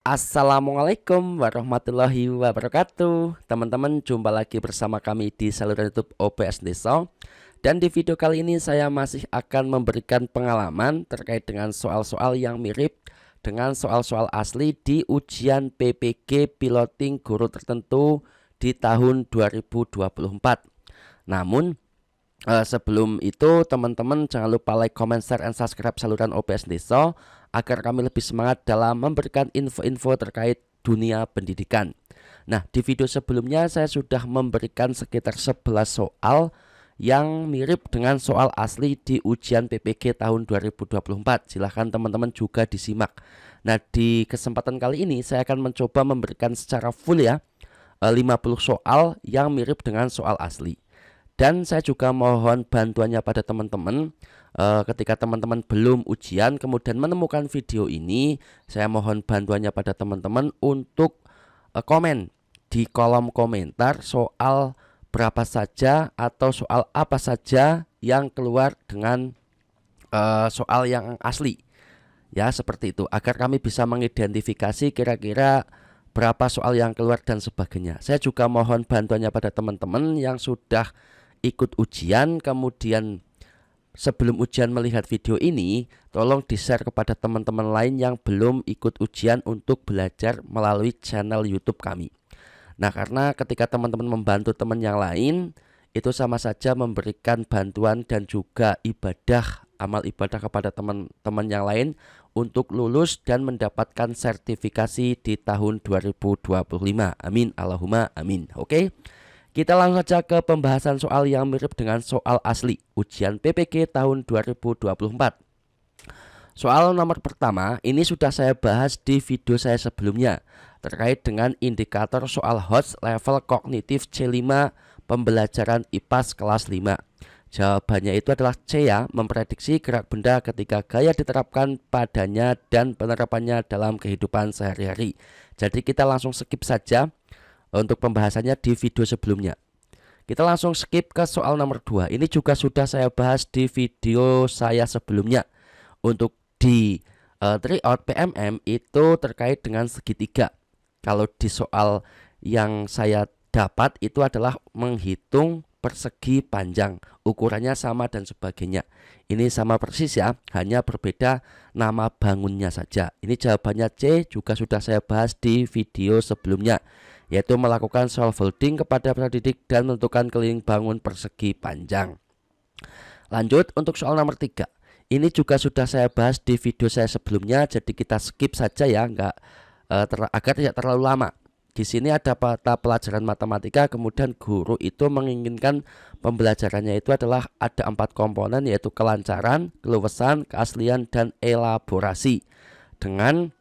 Assalamualaikum warahmatullahi wabarakatuh. Teman-teman, jumpa lagi bersama kami di saluran YouTube OPS Desa. Dan di video kali ini saya masih akan memberikan pengalaman terkait dengan soal-soal yang mirip dengan soal-soal asli di ujian PPG Piloting Guru Tertentu di tahun 2024. Namun sebelum itu teman-teman jangan lupa like, comment, share, and subscribe saluran OPS Desa agar kami lebih semangat dalam memberikan info-info terkait dunia pendidikan. Nah, di video sebelumnya saya sudah memberikan sekitar 11 soal yang mirip dengan soal asli di ujian PPG tahun 2024. Silahkan teman-teman juga disimak. Nah, di kesempatan kali ini saya akan mencoba memberikan secara full ya 50 soal yang mirip dengan soal asli. Dan saya juga mohon bantuannya pada teman-teman ketika teman-teman belum ujian kemudian menemukan video ini, saya mohon bantuannya pada teman-teman untuk komen di kolom komentar soal berapa saja atau soal apa saja yang keluar dengan soal yang asli. Ya, seperti itu agar kami bisa mengidentifikasi kira-kira berapa soal yang keluar dan sebagainya. Saya juga mohon bantuannya pada teman-teman yang sudah ikut ujian, kemudian sebelum ujian melihat video ini, tolong di-share kepada teman-teman lain yang belum ikut ujian untuk belajar melalui channel YouTube kami. Nah, karena ketika teman-teman membantu teman yang lain, itu sama saja memberikan bantuan dan juga ibadah, amal ibadah kepada teman-teman yang lain untuk lulus dan mendapatkan sertifikasi di tahun 2025. Amin, Allahumma amin. Oke. Kita langsung saja ke pembahasan soal yang mirip dengan soal asli ujian PPG tahun 2024. Soal nomor pertama ini sudah saya bahas di video saya sebelumnya terkait dengan indikator soal HOTS level kognitif C5 pembelajaran IPAS kelas 5. Jawabannya itu adalah C ya, memprediksi gerak benda ketika gaya diterapkan padanya dan penerapannya dalam kehidupan sehari-hari. Jadi kita langsung skip saja untuk pembahasannya di video sebelumnya. Kita langsung skip ke soal nomor 2. Ini juga sudah saya bahas di video saya sebelumnya. Untuk di tryout PMM itu terkait dengan segitiga. Kalau di soal yang saya dapat itu adalah menghitung persegi panjang, ukurannya sama dan sebagainya. Ini sama persis ya, hanya berbeda nama bangunnya saja. Ini jawabannya C, juga sudah saya bahas di video sebelumnya, yaitu melakukan scaffolding kepada peserta didik dan menentukan keliling bangun persegi panjang. Lanjut untuk soal nomor 3. Ini juga sudah saya bahas di video saya sebelumnya, jadi kita skip saja ya, agar tidak terlalu lama. Di sini ada mata pelajaran matematika, kemudian guru itu menginginkan pembelajarannya itu adalah ada 4 komponen, yaitu kelancaran, keluasan, keaslian, dan elaborasi. Dengan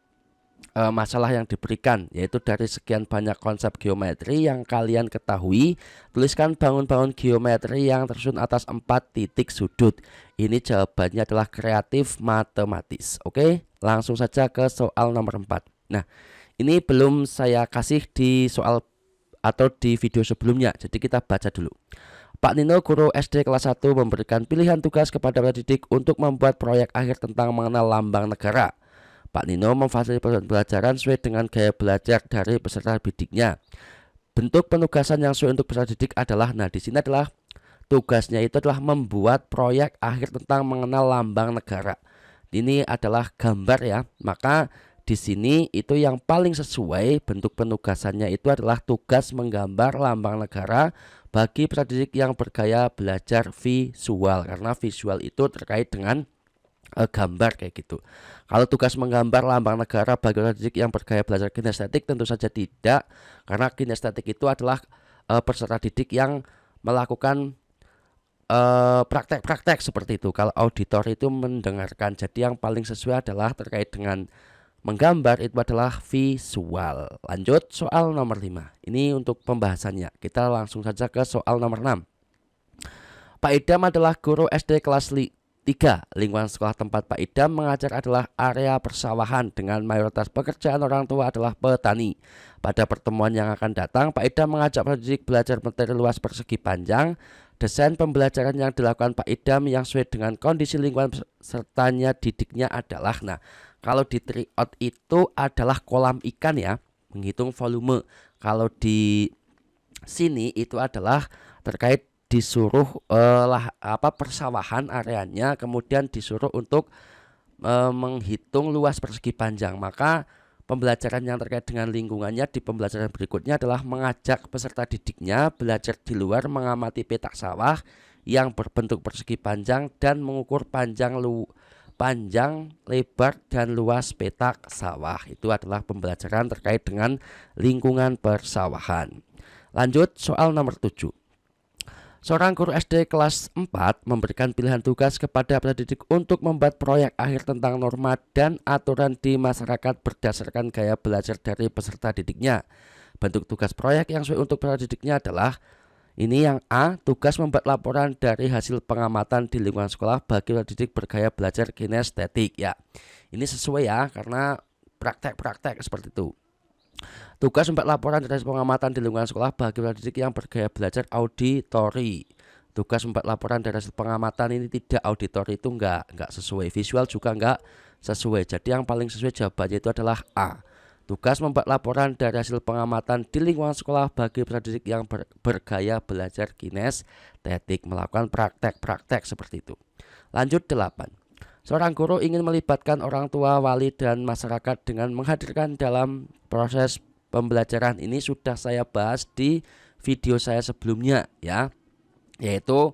masalah yang diberikan, yaitu dari sekian banyak konsep geometri yang kalian ketahui, tuliskan bangun-bangun geometri yang tersusun atas 4 titik sudut. Ini jawabannya adalah kreatif matematis. Oke, langsung saja ke soal nomor 4. Nah, ini belum saya kasih di soal atau di video sebelumnya, jadi kita baca dulu. Pak Nino, guru SD kelas 1, memberikan pilihan tugas kepada peserta didik untuk membuat proyek akhir tentang mengenal lambang negara. Pak Nino memfasilitasi pembelajaran sesuai dengan gaya belajar dari peserta didiknya. Bentuk penugasan yang sesuai untuk peserta didik adalah, nah di sini adalah tugasnya itu adalah membuat proyek akhir tentang mengenal lambang negara. Ini adalah gambar ya, maka di sini itu yang paling sesuai bentuk penugasannya itu adalah tugas menggambar lambang negara bagi peserta didik yang bergaya belajar visual, karena visual itu terkait dengan gambar kayak gitu. Kalau tugas menggambar lambang negara bagi peserta didik yang bergaya belajar kinestetik, tentu saja tidak, karena kinestetik itu adalah peserta didik yang melakukan praktek-praktek seperti itu. Kalau auditor itu mendengarkan. Jadi yang paling sesuai adalah terkait dengan menggambar itu adalah visual. Lanjut soal nomor 5. Ini untuk pembahasannya. Kita langsung saja ke soal nomor 6. Pak Idam adalah guru SD kelas 3. Lingkungan sekolah tempat Pak Idam mengajar adalah area persawahan dengan mayoritas pekerjaan orang tua adalah petani. Pada pertemuan yang akan datang, Pak Idam mengajak peserta didik belajar materi luas persegi panjang. Desain pembelajaran yang dilakukan Pak Idam yang sesuai dengan kondisi lingkungan pesertanya didiknya adalah, nah Kalau di tryout itu adalah kolam ikan ya, menghitung volume. Kalau di sini itu adalah terkait disuruh persawahan areanya, kemudian disuruh untuk menghitung luas persegi panjang. Maka pembelajaran yang terkait dengan lingkungannya di pembelajaran berikutnya adalah mengajak peserta didiknya belajar di luar mengamati petak sawah yang berbentuk persegi panjang dan mengukur panjang, lebar, dan luas petak sawah. Itu adalah pembelajaran terkait dengan lingkungan persawahan. Lanjut soal nomor 7. Seorang guru SD kelas 4 memberikan pilihan tugas kepada peserta didik untuk membuat proyek akhir tentang norma dan aturan di masyarakat berdasarkan gaya belajar dari peserta didiknya. Bentuk tugas proyek yang sesuai untuk peserta didiknya adalah ini yang A, tugas membuat laporan dari hasil pengamatan di lingkungan sekolah bagi peserta didik bergaya belajar kinestetik. Ya, ini sesuai ya, karena praktek-praktek seperti itu. Tugas membuat laporan dari pengamatan di lingkungan sekolah bagi peserta didik yang bergaya belajar auditori. Tugas membuat laporan dari hasil pengamatan ini tidak auditori, itu enggak sesuai. Visual juga enggak sesuai. Jadi yang paling sesuai jawabannya itu adalah A. Tugas membuat laporan dari hasil pengamatan di lingkungan sekolah bagi peserta didik yang bergaya belajar kinestetik, melakukan praktek-praktek seperti itu. Lanjut 8. Seorang guru ingin melibatkan orang tua, wali, dan masyarakat dengan menghadirkan dalam proses pembelajaran. Ini sudah saya bahas di video saya sebelumnya ya, yaitu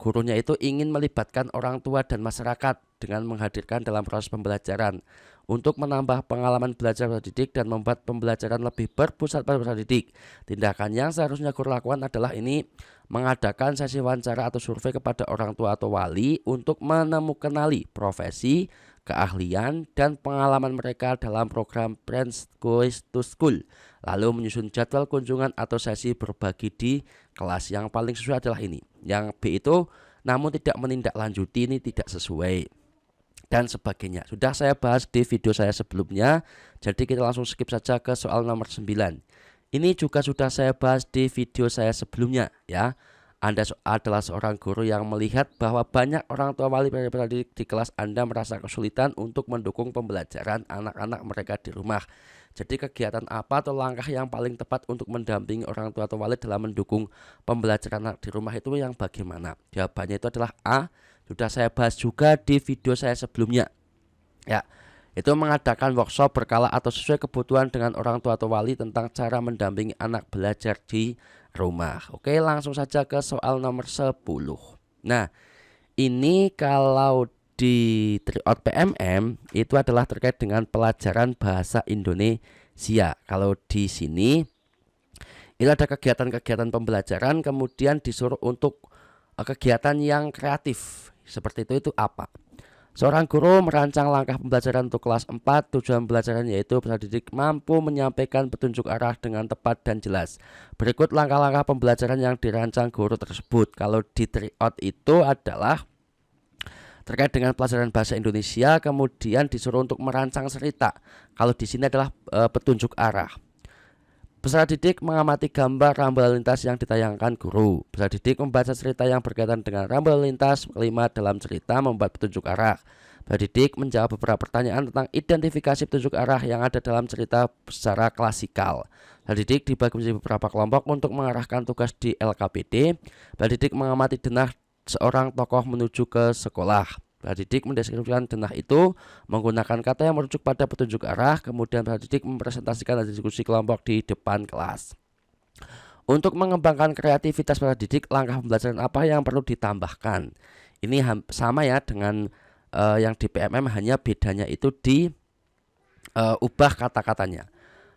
gurunya itu ingin melibatkan orang tua dan masyarakat dengan menghadirkan dalam proses pembelajaran untuk menambah pengalaman belajar peserta didik dan membuat pembelajaran lebih berpusat pada peserta didik. Tindakan yang seharusnya guru lakukan adalah ini: mengadakan sesi wawancara atau survei kepada orang tua atau wali untuk menemukan profesi, keahlian, dan pengalaman mereka dalam program Friends Goes to School, lalu menyusun jadwal kunjungan atau sesi berbagi di kelas. Yang paling sesuai adalah ini. Yang B itu namun tidak menindaklanjuti, ini tidak sesuai, dan sebagainya. Sudah saya bahas di video saya sebelumnya, jadi kita langsung skip saja ke soal nomor 9. Ini juga sudah saya bahas di video saya sebelumnya ya. Anda adalah seorang guru yang melihat bahwa banyak orang tua, wali, peserta didik di kelas Anda merasa kesulitan untuk mendukung pembelajaran anak-anak mereka di rumah. Jadi kegiatan apa atau langkah yang paling tepat untuk mendampingi orang tua atau wali dalam mendukung pembelajaran anak di rumah itu yang bagaimana? Jawabannya itu adalah A. Sudah saya bahas juga di video saya sebelumnya ya, itu mengadakan workshop berkala atau sesuai kebutuhan dengan orang tua atau wali tentang cara mendampingi anak belajar di rumah. Oke, langsung saja ke soal nomor 10. Nah, ini kalau di tryout PMM itu adalah terkait dengan pelajaran bahasa Indonesia. Kalau di sini itu ada kegiatan-kegiatan pembelajaran, kemudian disuruh untuk kegiatan yang kreatif. Seperti itu apa? Seorang guru merancang langkah pembelajaran untuk kelas 4. Tujuan pembelajaran yaitu peserta didik mampu menyampaikan petunjuk arah dengan tepat dan jelas. Berikut langkah-langkah pembelajaran yang dirancang guru tersebut. Kalau di tryout itu adalah terkait dengan pelajaran bahasa Indonesia, kemudian disuruh untuk merancang cerita. Kalau di sini adalah petunjuk arah. Peserta didik mengamati gambar rambu lalu lintas yang ditayangkan guru. Peserta didik membaca cerita yang berkaitan dengan rambu lalu lintas. Kelima, dalam cerita membuat petunjuk arah. Peserta didik menjawab beberapa pertanyaan tentang identifikasi petunjuk arah yang ada dalam cerita secara klasikal. Peserta didik dibagi menjadi beberapa kelompok untuk mengarahkan tugas di LKPD. Peserta didik mengamati denah seorang tokoh menuju ke sekolah. Peserta didik mendeskripsikan denah itu menggunakan kata yang merujuk pada petunjuk arah. Kemudian peserta didik mempresentasikan hasil diskusi kelompok di depan kelas. Untuk mengembangkan kreativitas peserta didik, langkah pembelajaran apa yang perlu ditambahkan? Ini sama ya dengan yang di PMM, hanya bedanya itu di ubah kata-katanya.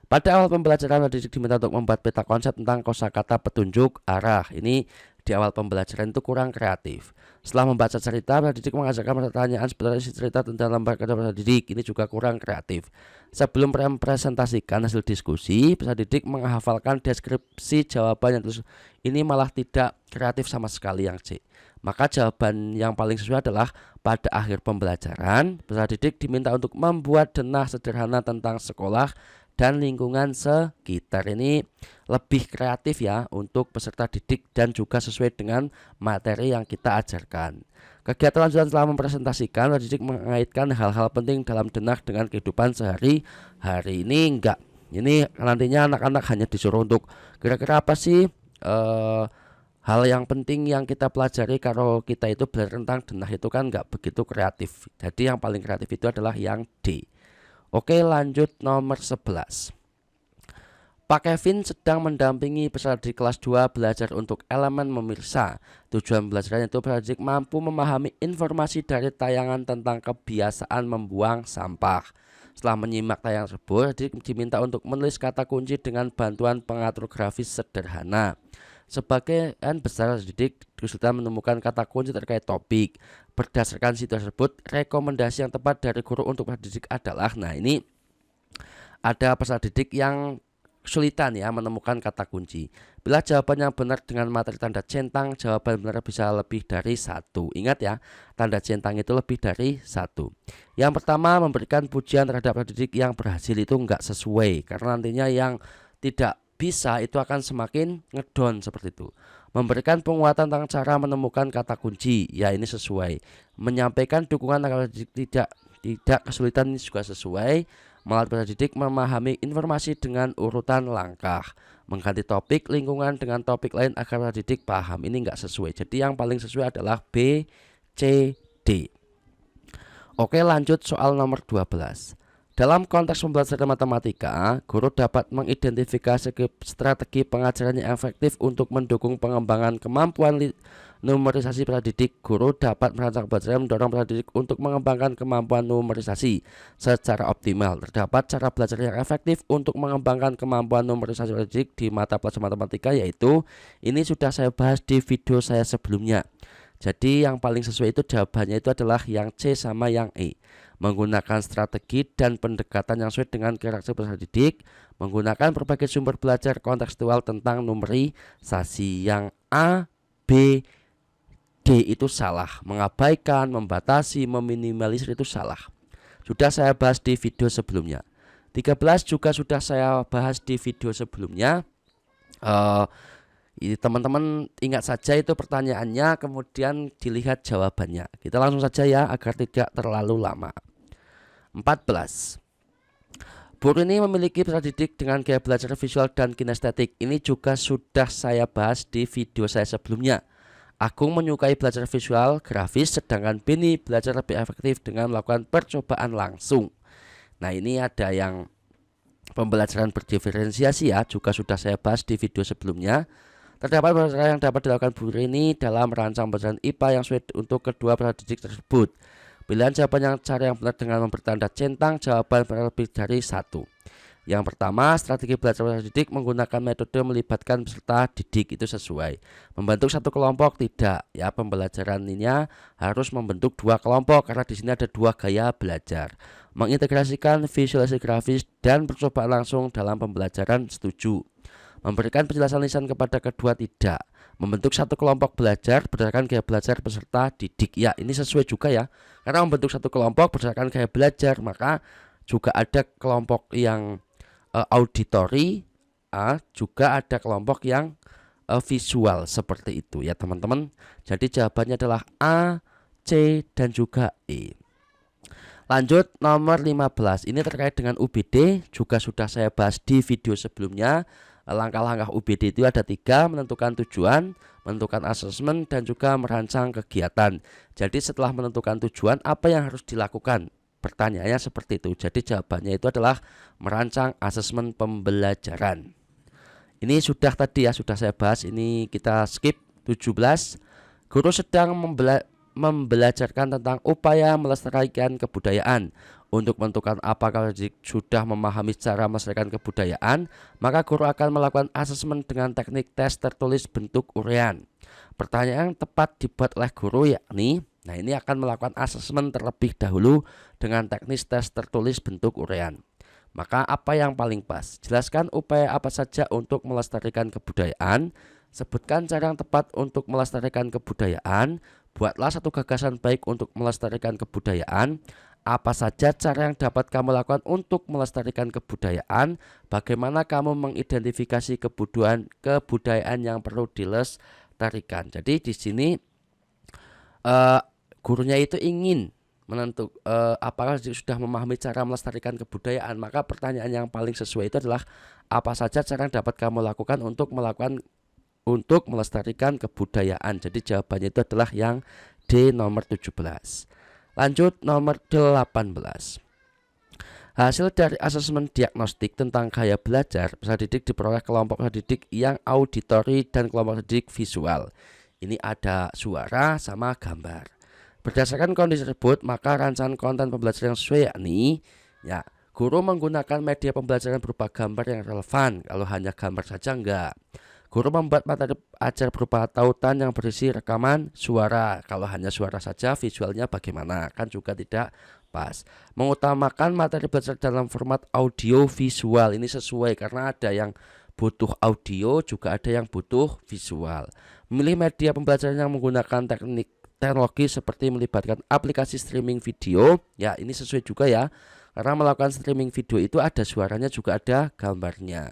Pada awal pembelajaran, peserta didik diminta untuk membuat peta konsep tentang kosakata petunjuk arah. Ini di awal pembelajaran itu kurang kreatif. Setelah membaca cerita, peserta didik mengajarkan pertanyaan seputar isi cerita tentang lembar kerja peserta didik. Ini juga kurang kreatif. Sebelum mempresentasikan hasil diskusi, peserta didik menghafalkan deskripsi jawaban yang terus. Ini malah tidak kreatif sama sekali yang C. Maka jawaban yang paling sesuai adalah pada akhir pembelajaran, peserta didik diminta untuk membuat denah sederhana tentang sekolah dan lingkungan sekitar. Ini lebih kreatif ya untuk peserta didik dan juga sesuai dengan materi yang kita ajarkan. Kegiatan lanjutan setelah mempresentasikan, peserta didik mengaitkan hal-hal penting dalam benak dengan kehidupan sehari-hari. Ini enggak, ini nantinya anak-anak hanya disuruh untuk kira-kira apa sih hal yang penting yang kita pelajari kalau kita itu belajar tentang denah, itu kan nggak begitu kreatif. Jadi yang paling kreatif itu adalah yang D. Oke, lanjut nomor 11. Pak Kevin sedang mendampingi peserta di kelas 2 belajar untuk elemen memirsa. Tujuan belajarnya itu peserta didik mampu memahami informasi dari tayangan tentang kebiasaan membuang sampah. Setelah menyimak tayangan tersebut, didik diminta untuk menulis kata kunci dengan bantuan pengatur grafis sederhana. Sebagian besar didik kesulitan menemukan kata kunci terkait topik. Berdasarkan situasi tersebut, rekomendasi yang tepat dari guru untuk peserta didik adalah, nah ini ada peserta didik yang kesulitan ya menemukan kata kunci. Bila jawabannya benar dengan materi tanda centang, jawaban benar bisa lebih dari 1. Ingat ya, tanda centang itu lebih dari 1. Yang pertama, memberikan pujian terhadap peserta didik yang berhasil itu enggak sesuai, karena nantinya yang tidak bisa itu akan semakin ngedon seperti itu. Memberikan penguatan tentang cara menemukan kata kunci, ya ini sesuai. Menyampaikan dukungan agar tidak kesulitan, ini juga sesuai. Melatih peserta didik memahami informasi dengan urutan langkah. Mengganti topik lingkungan dengan topik lain agar peserta didik paham, ini enggak sesuai. Jadi yang paling sesuai adalah B, C, D. Oke, lanjut soal nomor 12. Dalam konteks pembelajaran matematika, guru dapat mengidentifikasi strategi pengajaran yang efektif untuk mendukung pengembangan kemampuan numerisasi peserta didik. Guru dapat merancang pembelajaran mendorong peserta didik untuk mengembangkan kemampuan numerisasi secara optimal. Terdapat cara belajar yang efektif untuk mengembangkan kemampuan numerisasi peserta didik di mata pelajaran matematika, yaitu ini sudah saya bahas di video saya sebelumnya. Jadi yang paling sesuai itu jawabannya itu adalah yang C sama yang E. Menggunakan strategi dan pendekatan yang sesuai dengan karakter peserta didik, menggunakan berbagai sumber belajar kontekstual tentang numerisasi. Yang A, B, D itu salah. Mengabaikan, membatasi, meminimalisir itu salah. Sudah saya bahas di video sebelumnya. 13 juga sudah saya bahas di video sebelumnya. Teman-teman ingat saja itu pertanyaannya, kemudian dilihat jawabannya. Kita langsung saja ya agar tidak terlalu lama. 14. Guru ini memiliki peserta didik dengan gaya belajar visual dan kinestetik. Ini juga sudah saya bahas di video saya sebelumnya. Agung menyukai belajar visual grafis, sedangkan Beni belajar lebih efektif dengan melakukan percobaan langsung. Nah, ini ada yang pembelajaran berdiferensiasi ya, juga sudah saya bahas di video sebelumnya. Terdapat pembelajaran yang dapat dilakukan guru ini dalam merancang pembelajaran IPA yang sesuai untuk kedua peserta didik tersebut. Pilihan jawaban yang cara yang benar dengan memberi tanda centang, jawaban benar lebih dari 1. Yang pertama, strategi belajar peserta didik menggunakan metode melibatkan peserta didik, itu sesuai. Membentuk satu kelompok tidak ya, pembelajaran ini harus membentuk 2 kelompok karena di sini ada 2 gaya belajar. Mengintegrasikan visualisasi grafis dan percobaan langsung dalam pembelajaran, setuju. Memberikan penjelasan lisan kepada kedua tidak. Membentuk satu kelompok belajar berdasarkan gaya belajar peserta didik, ya ini sesuai juga ya, karena membentuk satu kelompok berdasarkan gaya belajar, maka juga ada kelompok yang auditory, juga ada kelompok yang visual, seperti itu ya teman-teman. Jadi jawabannya adalah A, C, dan juga E. Lanjut nomor 15. Ini terkait dengan UBD, juga sudah saya bahas di video sebelumnya. Langkah-langkah UBD itu ada 3, menentukan tujuan, menentukan asesmen, dan juga merancang kegiatan. Jadi setelah menentukan tujuan, apa yang harus dilakukan? Pertanyaannya seperti itu. Jadi jawabannya itu adalah merancang asesmen pembelajaran. Ini sudah tadi ya, sudah saya bahas. Ini kita skip 17. Guru sedang membelajarkan tentang upaya melestarikan kebudayaan. Untuk menentukan apakah sudah memahami cara melestarikan kebudayaan, maka guru akan melakukan asesmen dengan teknik tes tertulis bentuk uraian. Pertanyaan yang tepat dibuat oleh guru yakni, nah ini akan melakukan asesmen terlebih dahulu dengan teknis tes tertulis bentuk uraian. Maka apa yang paling pas? Jelaskan upaya apa saja untuk melestarikan kebudayaan. Sebutkan cara yang tepat untuk melestarikan kebudayaan. Buatlah satu gagasan baik untuk melestarikan kebudayaan. Apa saja cara yang dapat kamu lakukan untuk melestarikan kebudayaan? Bagaimana kamu mengidentifikasi kebudayaan yang perlu dilestarikan? Jadi di sini gurunya itu ingin apakah sudah memahami cara melestarikan kebudayaan. Maka pertanyaan yang paling sesuai itu adalah apa saja cara yang dapat kamu lakukan untuk melestarikan kebudayaan. Jadi jawabannya itu adalah yang D, nomor 17. Lanjut nomor 18. Hasil dari asesmen diagnostik tentang gaya belajar peserta didik diperoleh kelompok peserta didik yang auditori dan kelompok peserta didik visual. Ini ada suara sama gambar. Berdasarkan kondisi tersebut, maka rancangan konten pembelajaran yang sesuai yakni guru menggunakan media pembelajaran berupa gambar yang relevan. Kalau hanya gambar saja enggak. Guru membuat materi ajar berupa tautan yang berisi rekaman suara. Kalau hanya suara saja, visualnya bagaimana? Kan juga tidak pas. Mengutamakan materi belajar dalam format audio visual. Ini sesuai karena ada yang butuh audio, juga ada yang butuh visual. Memilih media pembelajaran yang menggunakan teknologi seperti melibatkan aplikasi streaming video. Ya, ini sesuai juga ya. Karena melakukan streaming video itu ada suaranya juga ada gambarnya.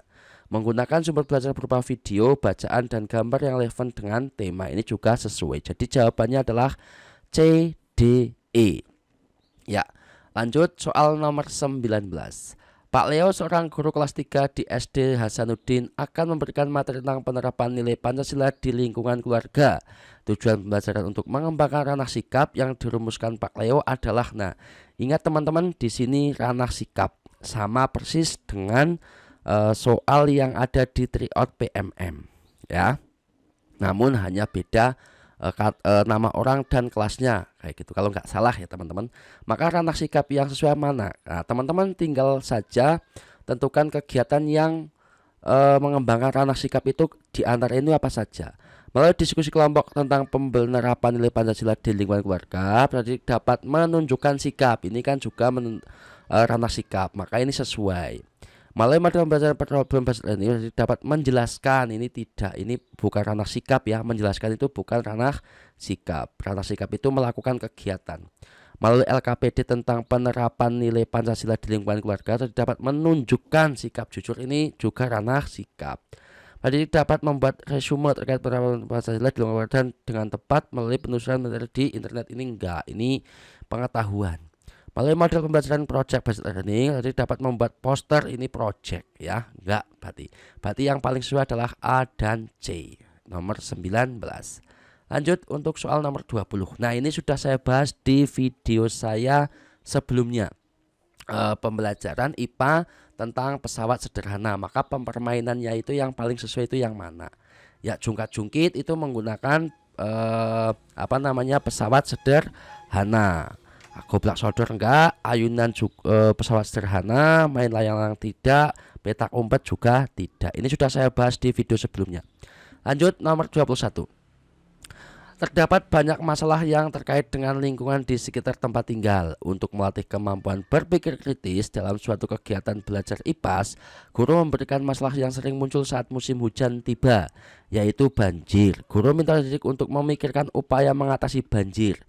Menggunakan sumber belajar berupa video, bacaan, dan gambar yang relevan dengan tema. Ini juga sesuai. Jadi jawabannya adalah C, D, E. Ya, lanjut soal nomor 19. Pak Leo, seorang guru kelas 3 di SD Hasanuddin, akan memberikan materi tentang penerapan nilai Pancasila di lingkungan keluarga. Tujuan pembelajaran untuk mengembangkan ranah sikap yang dirumuskan Pak Leo adalah, ingat teman-teman, di sini ranah sikap sama persis dengan soal yang ada di tryout PMM ya. Namun hanya beda nama orang dan kelasnya kayak gitu kalau nggak salah ya teman-teman. Maka ranah sikap yang sesuai mana? Nah, teman-teman tinggal saja tentukan kegiatan yang mengembangkan ranah sikap itu di antara ini apa saja. Melalui diskusi kelompok tentang penerapan nilai Pancasila di lingkungan keluarga, berarti dapat menunjukkan sikap. Ini kan juga ranah sikap, maka ini sesuai. Melalui materi pembelajaran problem based learning dapat menjelaskan, ini bukan ranah sikap ya, menjelaskan itu bukan ranah sikap. Ranah sikap itu melakukan kegiatan. Melalui LKPD tentang penerapan nilai Pancasila di lingkungan keluarga dapat menunjukkan sikap jujur, ini juga ranah sikap. Jadi dapat membuat resume terkait penerapan Pancasila di lingkungan keluarga dengan tepat melalui penelusuran materi di internet, ini enggak, ini pengetahuan. Melalui model pembelajaran project based learning, jadi dapat membuat poster, ini project ya, enggak berarti yang paling sesuai adalah A dan C, nomor 19. Lanjut untuk soal nomor 20. Nah, ini sudah saya bahas di video saya sebelumnya, pembelajaran IPA tentang pesawat sederhana. Maka permainannya itu yang paling sesuai itu yang mana? Ya, jungkat-jungkit itu menggunakan pesawat sederhana. Goblak sodor enggak, ayunan pesawat sederhana, main layang-layang tidak, petak umpet juga tidak. Ini sudah saya bahas di video sebelumnya. Lanjut nomor 21. Terdapat banyak masalah yang terkait dengan lingkungan di sekitar tempat tinggal. Untuk melatih kemampuan berpikir kritis dalam suatu kegiatan belajar IPAS, guru memberikan masalah yang sering muncul saat musim hujan tiba, yaitu banjir. Guru minta didik untuk memikirkan upaya mengatasi banjir.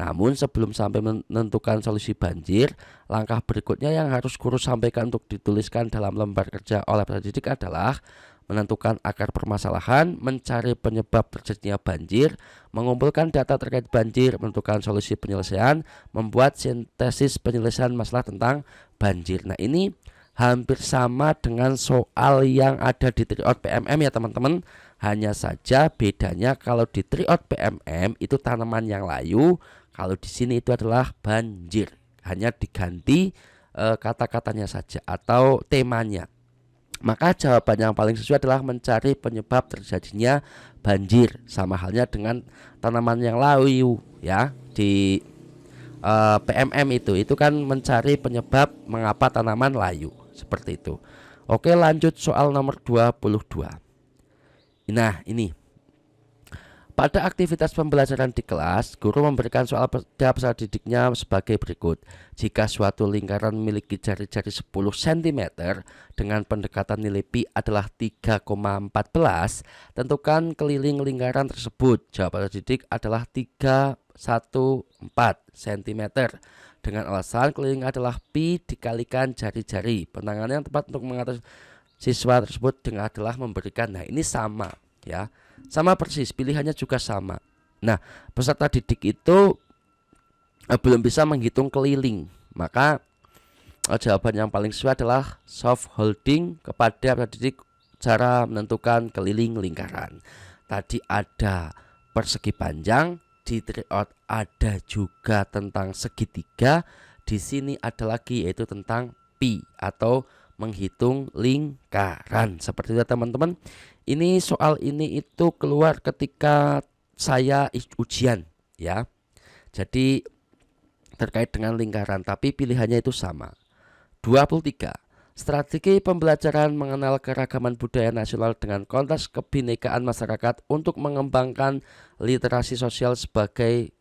Namun sebelum sampai menentukan solusi banjir, langkah berikutnya yang harus guru sampaikan untuk dituliskan dalam lembar kerja oleh peserta didik adalah menentukan akar permasalahan, mencari penyebab terjadinya banjir, mengumpulkan data terkait banjir, menentukan solusi penyelesaian, membuat sintesis penyelesaian masalah tentang banjir. Nah, ini hampir sama dengan soal yang ada di tryout PMM ya teman-teman. Hanya saja bedanya kalau di tryout PMM itu tanaman yang layu, kalau di sini itu adalah banjir. Hanya diganti kata-katanya saja atau temanya. Maka jawaban yang paling sesuai adalah mencari penyebab terjadinya banjir. Sama halnya dengan tanaman yang layu ya di PMM itu kan mencari penyebab mengapa tanaman layu, seperti itu. Oke, lanjut soal nomor 22. Nah, ini pada aktivitas pembelajaran di kelas, guru memberikan soal pada peserta didiknya sebagai berikut. Jika suatu lingkaran memiliki jari-jari 10 cm dengan pendekatan nilai pi adalah 3,14, tentukan keliling lingkaran tersebut. Jawaban peserta didik adalah 314 cm dengan alasan keliling adalah pi dikalikan jari-jari. Penanganan yang tepat untuk mengatur siswa tersebut dengan adalah memberikan. Nah, ini sama ya. Sama persis, pilihannya juga sama. Nah, peserta didik itu belum bisa menghitung keliling. Maka jawaban yang paling sesuai adalah soft holding kepada peserta didik cara menentukan keliling lingkaran. Tadi ada persegi panjang, di tryout ada juga tentang segitiga. Di sini ada lagi yaitu tentang pi atau menghitung lingkaran. Seperti itu teman-teman. Ini soal ini itu keluar ketika saya ujian ya. Jadi terkait dengan lingkaran, tapi pilihannya itu sama. 23. Strategi pembelajaran mengenal keragaman budaya nasional dengan konteks kebinekaan masyarakat untuk mengembangkan literasi sosial bagi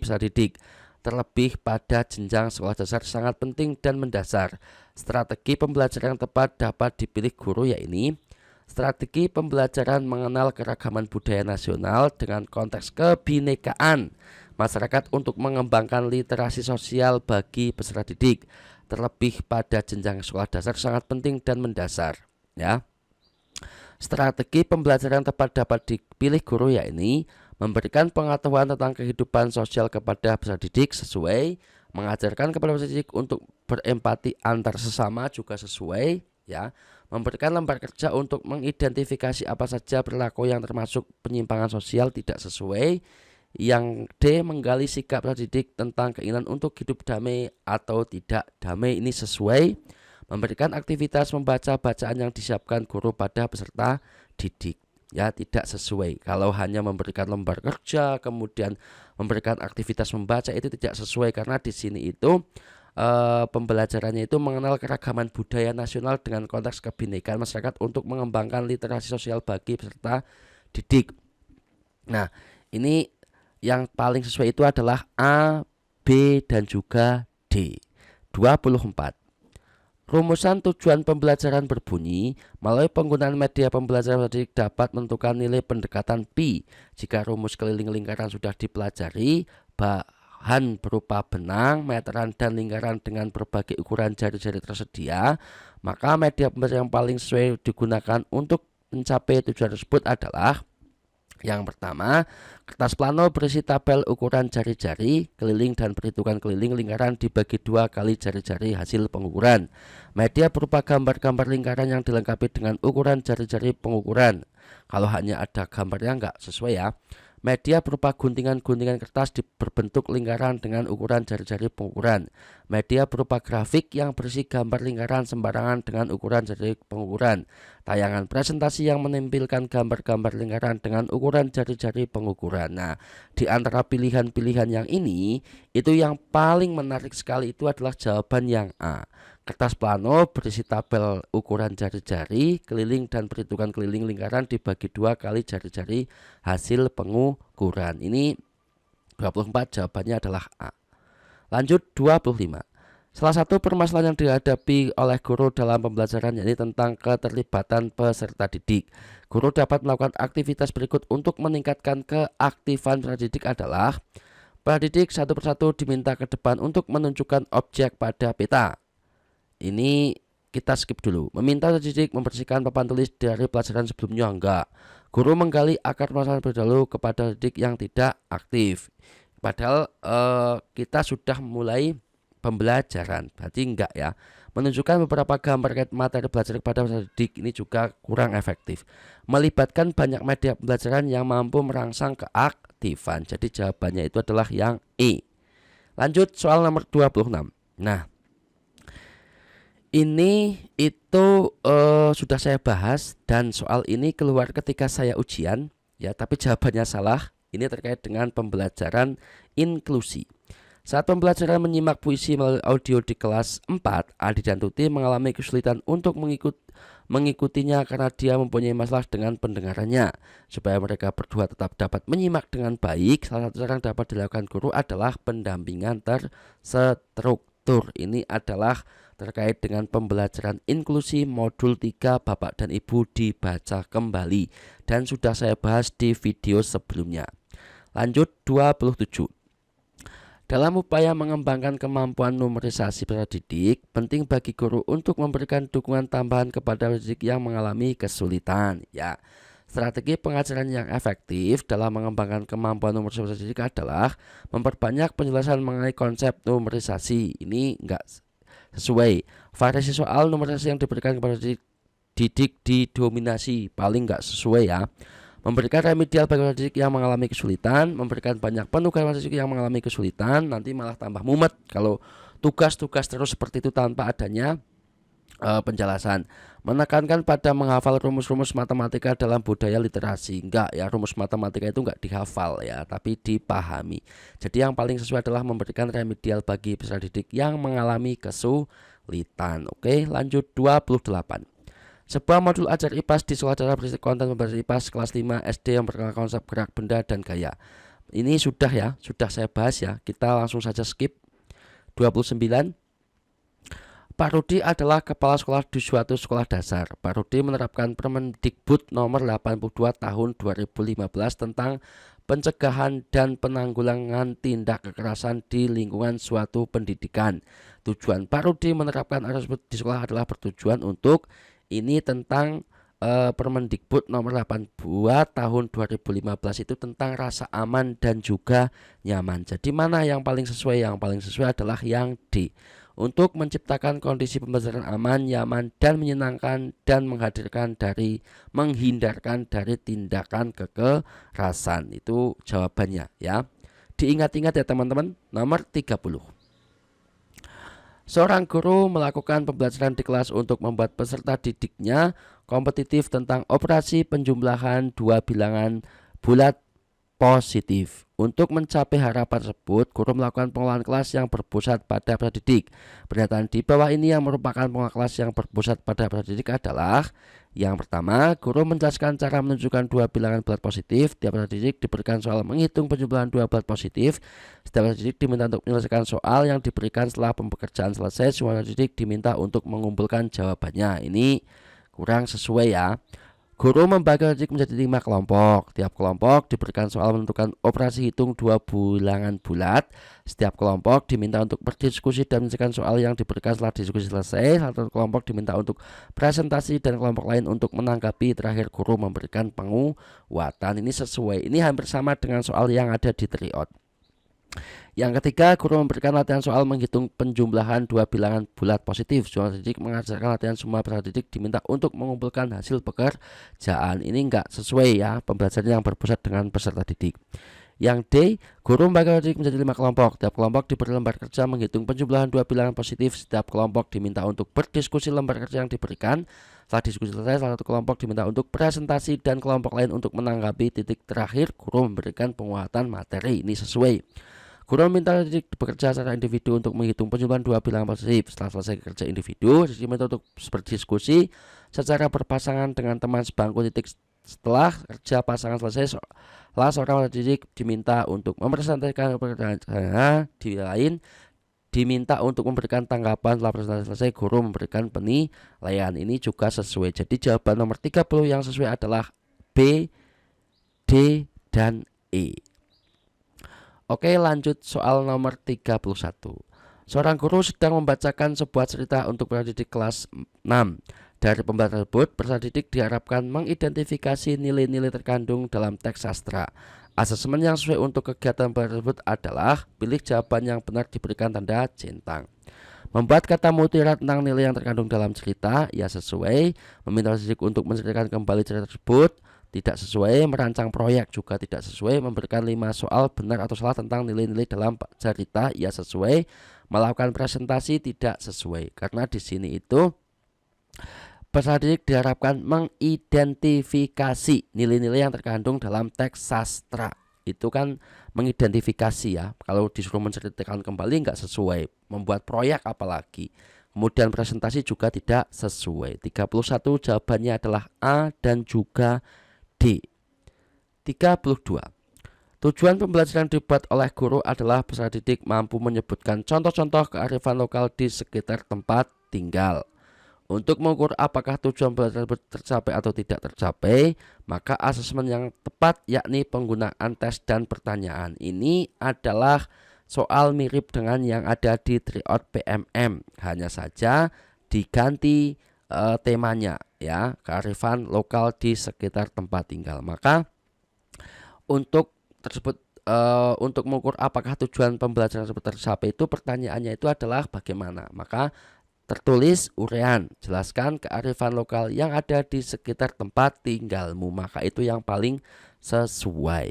peserta didik, terlebih pada jenjang sekolah dasar sangat penting dan mendasar. Strategi pembelajaran yang tepat dapat dipilih guru yaitu strategi pembelajaran mengenal keragaman budaya nasional dengan konteks kebinekaan masyarakat untuk mengembangkan literasi sosial bagi peserta didik, terlebih pada jenjang sekolah dasar sangat penting dan mendasar ya. Strategi pembelajaran tepat dapat dipilih guru yaitu memberikan pengetahuan tentang kehidupan sosial kepada peserta didik sesuai, mengajarkan kepada peserta didik untuk berempati antar sesama juga sesuai ya, memberikan lembar kerja untuk mengidentifikasi apa saja perilaku yang termasuk penyimpangan sosial tidak sesuai. Yang D, menggali sikap peserta didik tentang keinginan untuk hidup damai atau tidak damai, ini sesuai. Memberikan aktivitas membaca bacaan yang disiapkan guru pada peserta didik ya, tidak sesuai. Kalau hanya memberikan lembar kerja kemudian memberikan aktivitas membaca itu tidak sesuai, karena di sini itu pembelajarannya itu mengenal keragaman budaya nasional dengan konteks kebinekaan masyarakat untuk mengembangkan literasi sosial bagi peserta didik. Nah, ini yang paling sesuai itu adalah A, B, dan juga D. 24. Rumusan tujuan pembelajaran berbunyi, melalui penggunaan media pembelajaran dapat menentukan nilai pendekatan pi. Jika rumus keliling lingkaran sudah dipelajari, bahan berupa benang, meteran, dan lingkaran dengan berbagai ukuran jari-jari tersedia, maka media pembelajaran yang paling sesuai digunakan untuk mencapai tujuan tersebut adalah yang pertama, kertas plano berisi tabel ukuran jari-jari, keliling dan perhitungan keliling lingkaran dibagi 2 kali jari-jari hasil pengukuran. Media berupa gambar-gambar lingkaran yang dilengkapi dengan ukuran jari-jari pengukuran. Kalau hanya ada gambarnya nggak sesuai ya. Media berupa guntingan-guntingan kertas berbentuk lingkaran dengan ukuran jari-jari pengukuran. Media berupa grafik yang berisi gambar lingkaran sembarangan dengan ukuran jari pengukuran. Tayangan presentasi yang menampilkan gambar-gambar lingkaran dengan ukuran jari-jari pengukuran. Nah, di antara pilihan-pilihan yang ini, itu yang paling menarik sekali itu adalah jawaban yang A. Kertas plano berisi tabel ukuran jari-jari, keliling dan perhitungan keliling lingkaran dibagi 2 kali jari-jari hasil pengukuran. Ini 24, jawabannya adalah A. Lanjut 25. Salah satu permasalahan yang dihadapi oleh guru dalam pembelajaran yaitu tentang keterlibatan peserta didik. Guru dapat melakukan aktivitas berikut untuk meningkatkan keaktifan peserta didik adalah: peserta didik satu persatu diminta ke depan untuk menunjukkan objek pada peta. Ini kita skip dulu. Meminta peserta didik membersihkan papan tulis dari pelajaran sebelumnya, enggak. Guru menggali akar permasalahan berdahulu kepada didik yang tidak aktif. Padahal kita sudah mulai pembelajaran, berarti enggak ya. Menunjukkan beberapa gambar materi belajar kepada peserta didik, ini juga kurang efektif. Melibatkan banyak media pembelajaran yang mampu merangsang keaktifan. Jadi jawabannya itu adalah yang E. Lanjut soal nomor 26. Nah, ini itu sudah saya bahas dan soal ini keluar ketika saya ujian ya, tapi jawabannya salah. Ini terkait dengan pembelajaran inklusi. Saat pembelajaran menyimak puisi melalui audio di kelas 4, Adi dan Tuti mengalami kesulitan untuk mengikutinya karena dia mempunyai masalah dengan pendengarannya. Supaya mereka berdua tetap dapat menyimak dengan baik, salah satu cara yang dapat dilakukan guru adalah pendampingan terstruktur. Ini adalah terkait dengan pembelajaran inklusi modul 3 Bapak dan Ibu dibaca kembali dan sudah saya bahas di video sebelumnya. Lanjut 27. Dalam upaya mengembangkan kemampuan numerisasi peserta didik, penting bagi guru untuk memberikan dukungan tambahan kepada peserta didik yang mengalami kesulitan. Ya, strategi pengajaran yang efektif dalam mengembangkan kemampuan numerisasi peserta didik adalah memperbanyak penjelasan mengenai konsep numerisasi. Ini enggak sesuai. Variasi soal numerisasi yang diberikan kepada didik didominasi, paling enggak sesuai ya. Memberikan remedial bagi peserta didik yang mengalami kesulitan, memberikan banyak penugasan peserta didik yang mengalami kesulitan, nanti malah tambah mumet kalau tugas-tugas terus seperti itu tanpa adanya penjelasan. Menekankan pada menghafal rumus-rumus matematika dalam budaya literasi. Enggak ya, rumus matematika itu enggak dihafal ya, tapi dipahami. Jadi yang paling sesuai adalah memberikan remedial bagi peserta didik yang mengalami kesulitan. Oke, lanjut 28. Sebuah modul ajar IPAS di sekolah cara berisi konten pembelajaran IPAS kelas 5 SD yang berkenaan konsep gerak benda dan gaya. Ini sudah ya, sudah saya bahas ya. Kita langsung saja skip. 29. Pak Rudi adalah kepala sekolah di suatu sekolah dasar. Pak Rudi menerapkan Permendikbud nomor 82 tahun 2015 tentang pencegahan dan penanggulangan tindak kekerasan di lingkungan suatu pendidikan. Tujuan Pak Rudi menerapkan aturan tersebut di sekolah adalah bertujuan untuk ini tentang Permendikbud nomor 82 tahun 2015 itu tentang rasa aman dan juga nyaman. Jadi mana yang paling sesuai? Yang paling sesuai adalah yang D. Untuk menciptakan kondisi pembelajaran aman, nyaman, dan menyenangkan dan menghindarkan dari tindakan kekerasan. Itu jawabannya ya. Diingat-ingat ya teman-teman. Nomor 30. Seorang guru melakukan pembelajaran di kelas untuk membuat peserta didiknya kompetitif tentang operasi penjumlahan dua bilangan bulat positif. Untuk mencapai harapan tersebut, guru melakukan pengelolaan kelas yang berpusat pada peserta didik. Pernyataan di bawah ini yang merupakan pengelolaan kelas yang berpusat pada peserta didik adalah: yang pertama, guru menjelaskan cara menunjukkan dua bilangan bulat positif. Setiap peserta didik diberikan soal menghitung penjumlahan dua bulat positif. Setiap peserta didik diminta untuk menyelesaikan soal yang diberikan setelah pekerjaan selesai. Semua peserta didik diminta untuk mengumpulkan jawabannya. Ini kurang sesuai ya. Guru membagi peserta didik menjadi 5 kelompok. Tiap kelompok diberikan soal menentukan operasi hitung dua bilangan bulat. Setiap kelompok diminta untuk berdiskusi dan menyelesaikan soal yang diberikan setelah diskusi selesai. Satu kelompok diminta untuk presentasi dan kelompok lain untuk menanggapi. Terakhir guru memberikan penguatan. Ini sesuai. Ini hampir sama dengan soal yang ada di tryout. Yang ketiga, guru memberikan latihan soal menghitung penjumlahan dua bilangan bulat positif. Semua didik mengajarkan latihan, semua peserta didik diminta untuk mengumpulkan hasil pekerjaan. Ini enggak sesuai ya, pembelajaran yang berpusat dengan peserta didik. Yang D, guru membagi peserta didik menjadi 5 kelompok. Setiap kelompok diberi lembar kerja menghitung penjumlahan dua bilangan positif. Setiap kelompok diminta untuk berdiskusi lembar kerja yang diberikan. Setelah diskusi selesai, salah satu kelompok diminta untuk presentasi dan kelompok lain untuk menanggapi. Titik terakhir, guru memberikan penguatan materi. Ini sesuai. Guru meminta didik bekerja secara individu untuk menghitung penjumlahan dua bilangan positif. Setelah selesai kerja individu, diminta untuk berdiskusi secara berpasangan dengan teman sebangku. Setelah kerja pasangan selesai, seorang didik diminta untuk mempresentasikan pekerjaan. Di lain diminta untuk memberikan tanggapan. Setelah presentasi selesai, guru memberikan penilaian. Ini juga sesuai. Jadi jawaban nomor 30 yang sesuai adalah B, D, dan E. Oke, lanjut soal nomor 31. Seorang guru sedang membacakan sebuah cerita untuk peserta didik kelas 6. Dari pembelajaran tersebut, peserta didik diharapkan mengidentifikasi nilai-nilai terkandung dalam teks sastra. Asesmen yang sesuai untuk kegiatan pembelajaran tersebut adalah pilih jawaban yang benar, diberikan tanda centang. Membuat kata mutiara tentang nilai yang terkandung dalam cerita, ya sesuai. Meminta peserta didik untuk menceritakan kembali cerita tersebut, tidak sesuai. Merancang proyek juga tidak sesuai. Memberikan 5 soal benar atau salah tentang nilai-nilai dalam cerita, ya sesuai. Melakukan presentasi tidak sesuai, karena di sini itu peserta didik diharapkan mengidentifikasi nilai-nilai yang terkandung dalam teks sastra. Itu kan mengidentifikasi ya. Kalau disuruh menceritakan kembali nggak sesuai. Membuat proyek apalagi. Kemudian presentasi juga tidak sesuai. 31 jawabannya adalah A dan juga D. 32. Tujuan pembelajaran dibuat oleh guru adalah peserta didik mampu menyebutkan contoh-contoh kearifan lokal di sekitar tempat tinggal. Untuk mengukur apakah tujuan pembelajaran tercapai atau tidak tercapai, maka asesmen yang tepat yakni penggunaan tes dan pertanyaan. Ini adalah soal mirip dengan yang ada di tryout PMM, hanya saja diganti temanya ya, kearifan lokal di sekitar tempat tinggal. Maka untuk tersebut untuk mengukur apakah tujuan pembelajaran tersebut tercapai, itu pertanyaannya itu adalah bagaimana. Maka tertulis urean, jelaskan kearifan lokal yang ada di sekitar tempat tinggalmu, maka itu yang paling sesuai.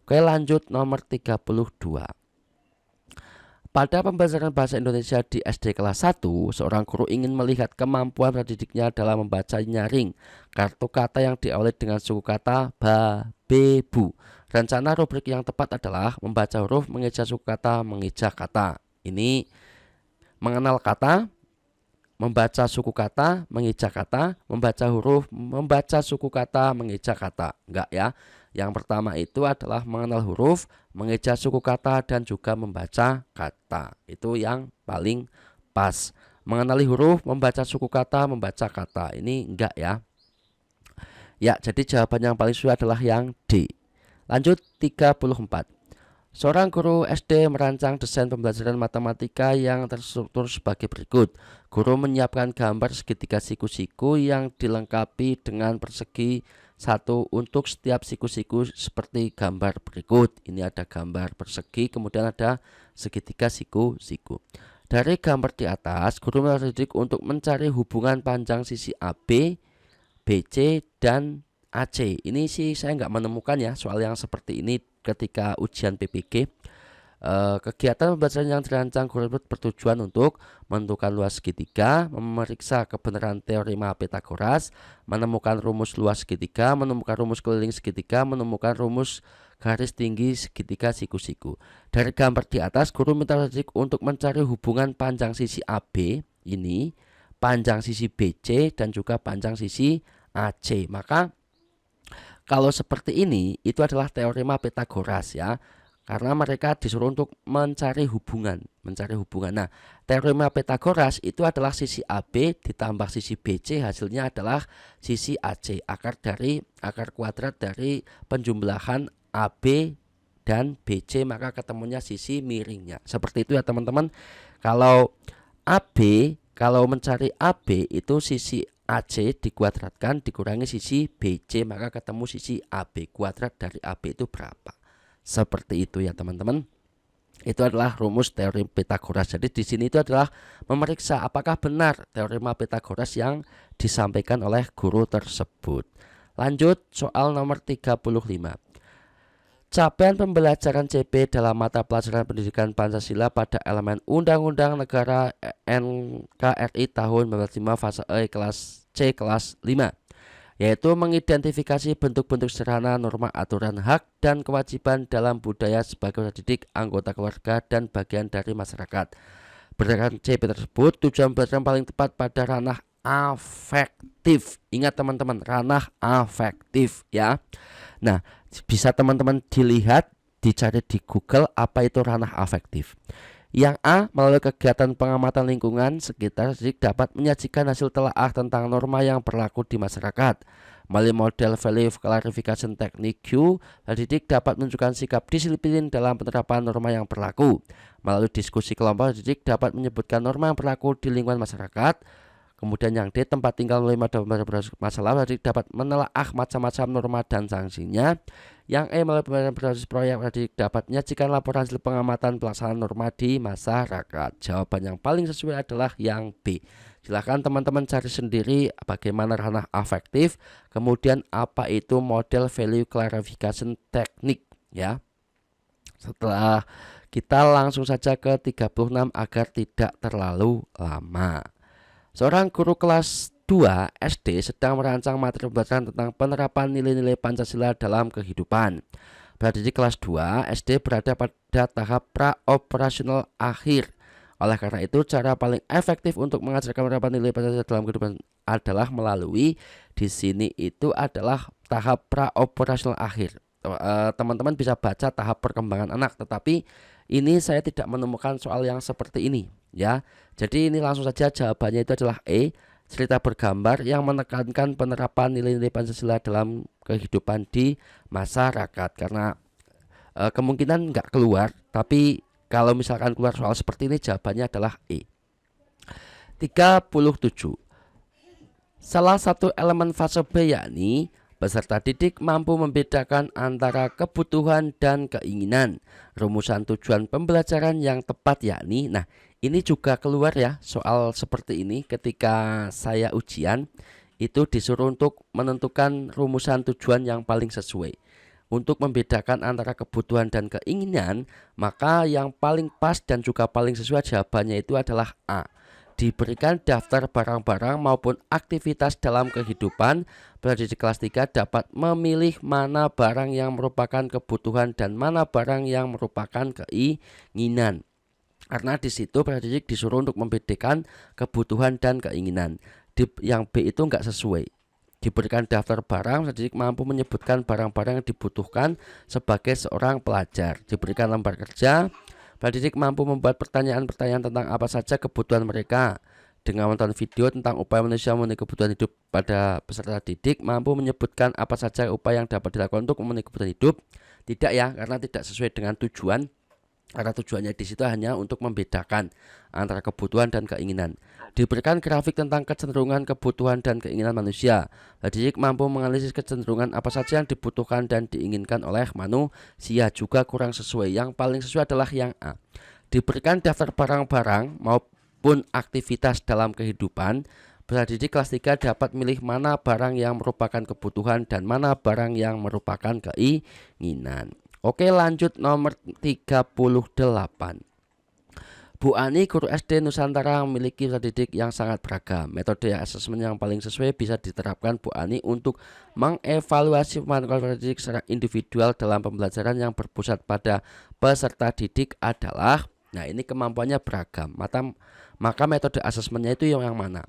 Oke, lanjut nomor 32. Pada pembelajaran bahasa Indonesia di SD kelas 1, seorang guru ingin melihat kemampuan pendidiknya dalam membaca nyaring kartu kata yang diawali dengan suku kata ba, be, bu. Rencana rubrik yang tepat adalah membaca huruf, mengeja suku kata, mengeja kata. Ini mengenal kata, membaca suku kata, mengeja kata, membaca huruf, membaca suku kata, mengeja kata. Enggak ya. Yang pertama itu adalah mengenal huruf, mengeja suku kata, dan juga membaca kata. Itu yang paling pas. Mengenali huruf, membaca suku kata, membaca kata. Ini enggak ya. Ya, jadi jawaban yang paling sesuai adalah yang D. Lanjut 34. Seorang guru SD merancang desain pembelajaran matematika yang terstruktur sebagai berikut. Guru menyiapkan gambar segitiga siku-siku yang dilengkapi dengan persegi satu untuk setiap siku-siku seperti gambar berikut. Ini ada gambar persegi, kemudian ada segitiga siku-siku. Dari gambar di atas, guru mendidik untuk mencari hubungan panjang sisi AB, BC, dan AC. Ini sih saya nggak menemukan ya soal yang seperti ini ketika ujian PPG. Kegiatan pembelajaran yang dirancang guru bertujuan untuk menentukan luas segitiga, memeriksa kebenaran teorema Pythagoras, menemukan rumus luas segitiga, menemukan rumus keliling segitiga, menemukan rumus garis tinggi segitiga siku-siku. Dari gambar di atas, guru minta pendidik untuk mencari hubungan panjang sisi AB ini, panjang sisi BC, dan juga panjang sisi AC. Maka kalau seperti ini itu adalah teorema Pythagoras ya. Karena mereka disuruh untuk mencari hubungan. Nah, teorema Pythagoras itu adalah sisi AB ditambah sisi BC, hasilnya adalah sisi AC. Akar kuadrat dari penjumlahan AB dan BC, maka ketemunya sisi miringnya. Seperti itu ya teman-teman. Kalau mencari AB itu sisi AC dikuadratkan dikurangi sisi BC, maka ketemu sisi AB. Kuadrat dari AB itu berapa? Seperti itu ya teman-teman. Itu adalah rumus teori Pythagoras. Jadi di sini itu adalah memeriksa apakah benar teorema Pythagoras yang disampaikan oleh guru tersebut. Lanjut soal nomor 35. Capaian pembelajaran CP dalam mata pelajaran pendidikan Pancasila pada elemen Undang-Undang Negara NKRI tahun 1945 fase E kelas C kelas 5, yaitu mengidentifikasi bentuk-bentuk sederhana norma aturan hak dan kewajiban dalam budaya sebagai peserta didik, anggota keluarga, dan bagian dari masyarakat. Berdasarkan CP tersebut, tujuan pembelajaran paling tepat pada ranah afektif. Ingat teman-teman, ranah afektif ya. Nah, bisa teman-teman dilihat, dicari di Google apa itu ranah afektif. Yang A, melalui kegiatan pengamatan lingkungan sekitar, didik dapat menyajikan hasil telaah tentang norma yang berlaku di masyarakat. Melalui model value clarification technique Q, didik dapat menunjukkan sikap disiplin dalam penerapan norma yang berlaku. Melalui diskusi kelompok, didik dapat menyebutkan norma yang berlaku di lingkungan masyarakat. Kemudian yang D, tempat tinggal melalui masalah, didik dapat menelaah macam-macam norma dan sanksinya. Yang E, melalui proses proyek, didik dapat menyajikan laporan hasil pengamatan pelaksanaan norma di masyarakat. Jawaban yang paling sesuai adalah yang B. Silahkan teman-teman cari sendiri bagaimana ranah afektif, kemudian apa itu model value clarification technique ya. Setelah kita langsung saja ke 36 agar tidak terlalu lama. Seorang guru kelas 2 SD sedang merancang materi pembelajaran tentang penerapan nilai-nilai Pancasila dalam kehidupan. Pada didik kelas 2 SD berada pada tahap pra-operasional akhir. Oleh karena itu, cara paling efektif untuk mengajarkan penerapan nilai Pancasila dalam kehidupan adalah melalui, di sini itu adalah tahap pra-operasional akhir. Teman-teman bisa baca tahap perkembangan anak, tetapi ini saya tidak menemukan soal yang seperti ini ya. Jadi ini langsung saja jawabannya itu adalah E, cerita bergambar yang menekankan penerapan nilai-nilai Pancasila dalam kehidupan di masyarakat. Karena kemungkinan nggak keluar, tapi Kalau misalkan keluar soal seperti ini, jawabannya adalah E. 37. Salah satu elemen fase B yakni peserta didik mampu membedakan antara kebutuhan dan keinginan. Rumusan tujuan pembelajaran yang tepat yakni, nah ini juga keluar ya soal seperti ini ketika saya ujian. Itu disuruh untuk menentukan rumusan tujuan yang paling sesuai. Untuk membedakan antara kebutuhan dan keinginan, maka yang paling pas dan juga paling sesuai jawabannya itu adalah A. Diberikan daftar barang-barang maupun aktivitas dalam kehidupan, peserta didik kelas 3 dapat memilih mana barang yang merupakan kebutuhan dan mana barang yang merupakan keinginan. Karena di situ peserta didik disuruh untuk membedakan kebutuhan dan keinginan. Yang B itu enggak sesuai. Diberikan daftar barang, peserta didik mampu menyebutkan barang-barang yang dibutuhkan sebagai seorang pelajar. Diberikan lembar kerja, peserta didik mampu membuat pertanyaan-pertanyaan tentang apa saja kebutuhan mereka. Dengan menonton video tentang upaya manusia memenuhi kebutuhan hidup pada peserta didik mampu menyebutkan apa saja upaya yang dapat dilakukan untuk memenuhi kebutuhan hidup. Tidak ya, karena tidak sesuai dengan tujuan. Karena tujuannya di situ hanya untuk membedakan antara kebutuhan dan keinginan. Diberikan grafik tentang kecenderungan kebutuhan dan keinginan manusia. Peserta didik mampu menganalisis kecenderungan apa saja yang dibutuhkan dan diinginkan oleh manusia. Juga kurang sesuai. Yang paling sesuai adalah yang A. Diberikan daftar barang-barang maupun aktivitas dalam kehidupan, peserta didik kelas 3 dapat memilih mana barang yang merupakan kebutuhan dan mana barang yang merupakan keinginan. Oke, lanjut nomor 38. Bu Ani, guru SD Nusantara, memiliki peserta didik yang sangat beragam. Metode asesmen yang paling sesuai bisa diterapkan Bu Ani untuk mengevaluasi kemampuan peserta didik secara individual dalam pembelajaran yang berpusat pada peserta didik adalah, nah ini kemampuannya beragam. Maka metode asesmennya itu yang mana?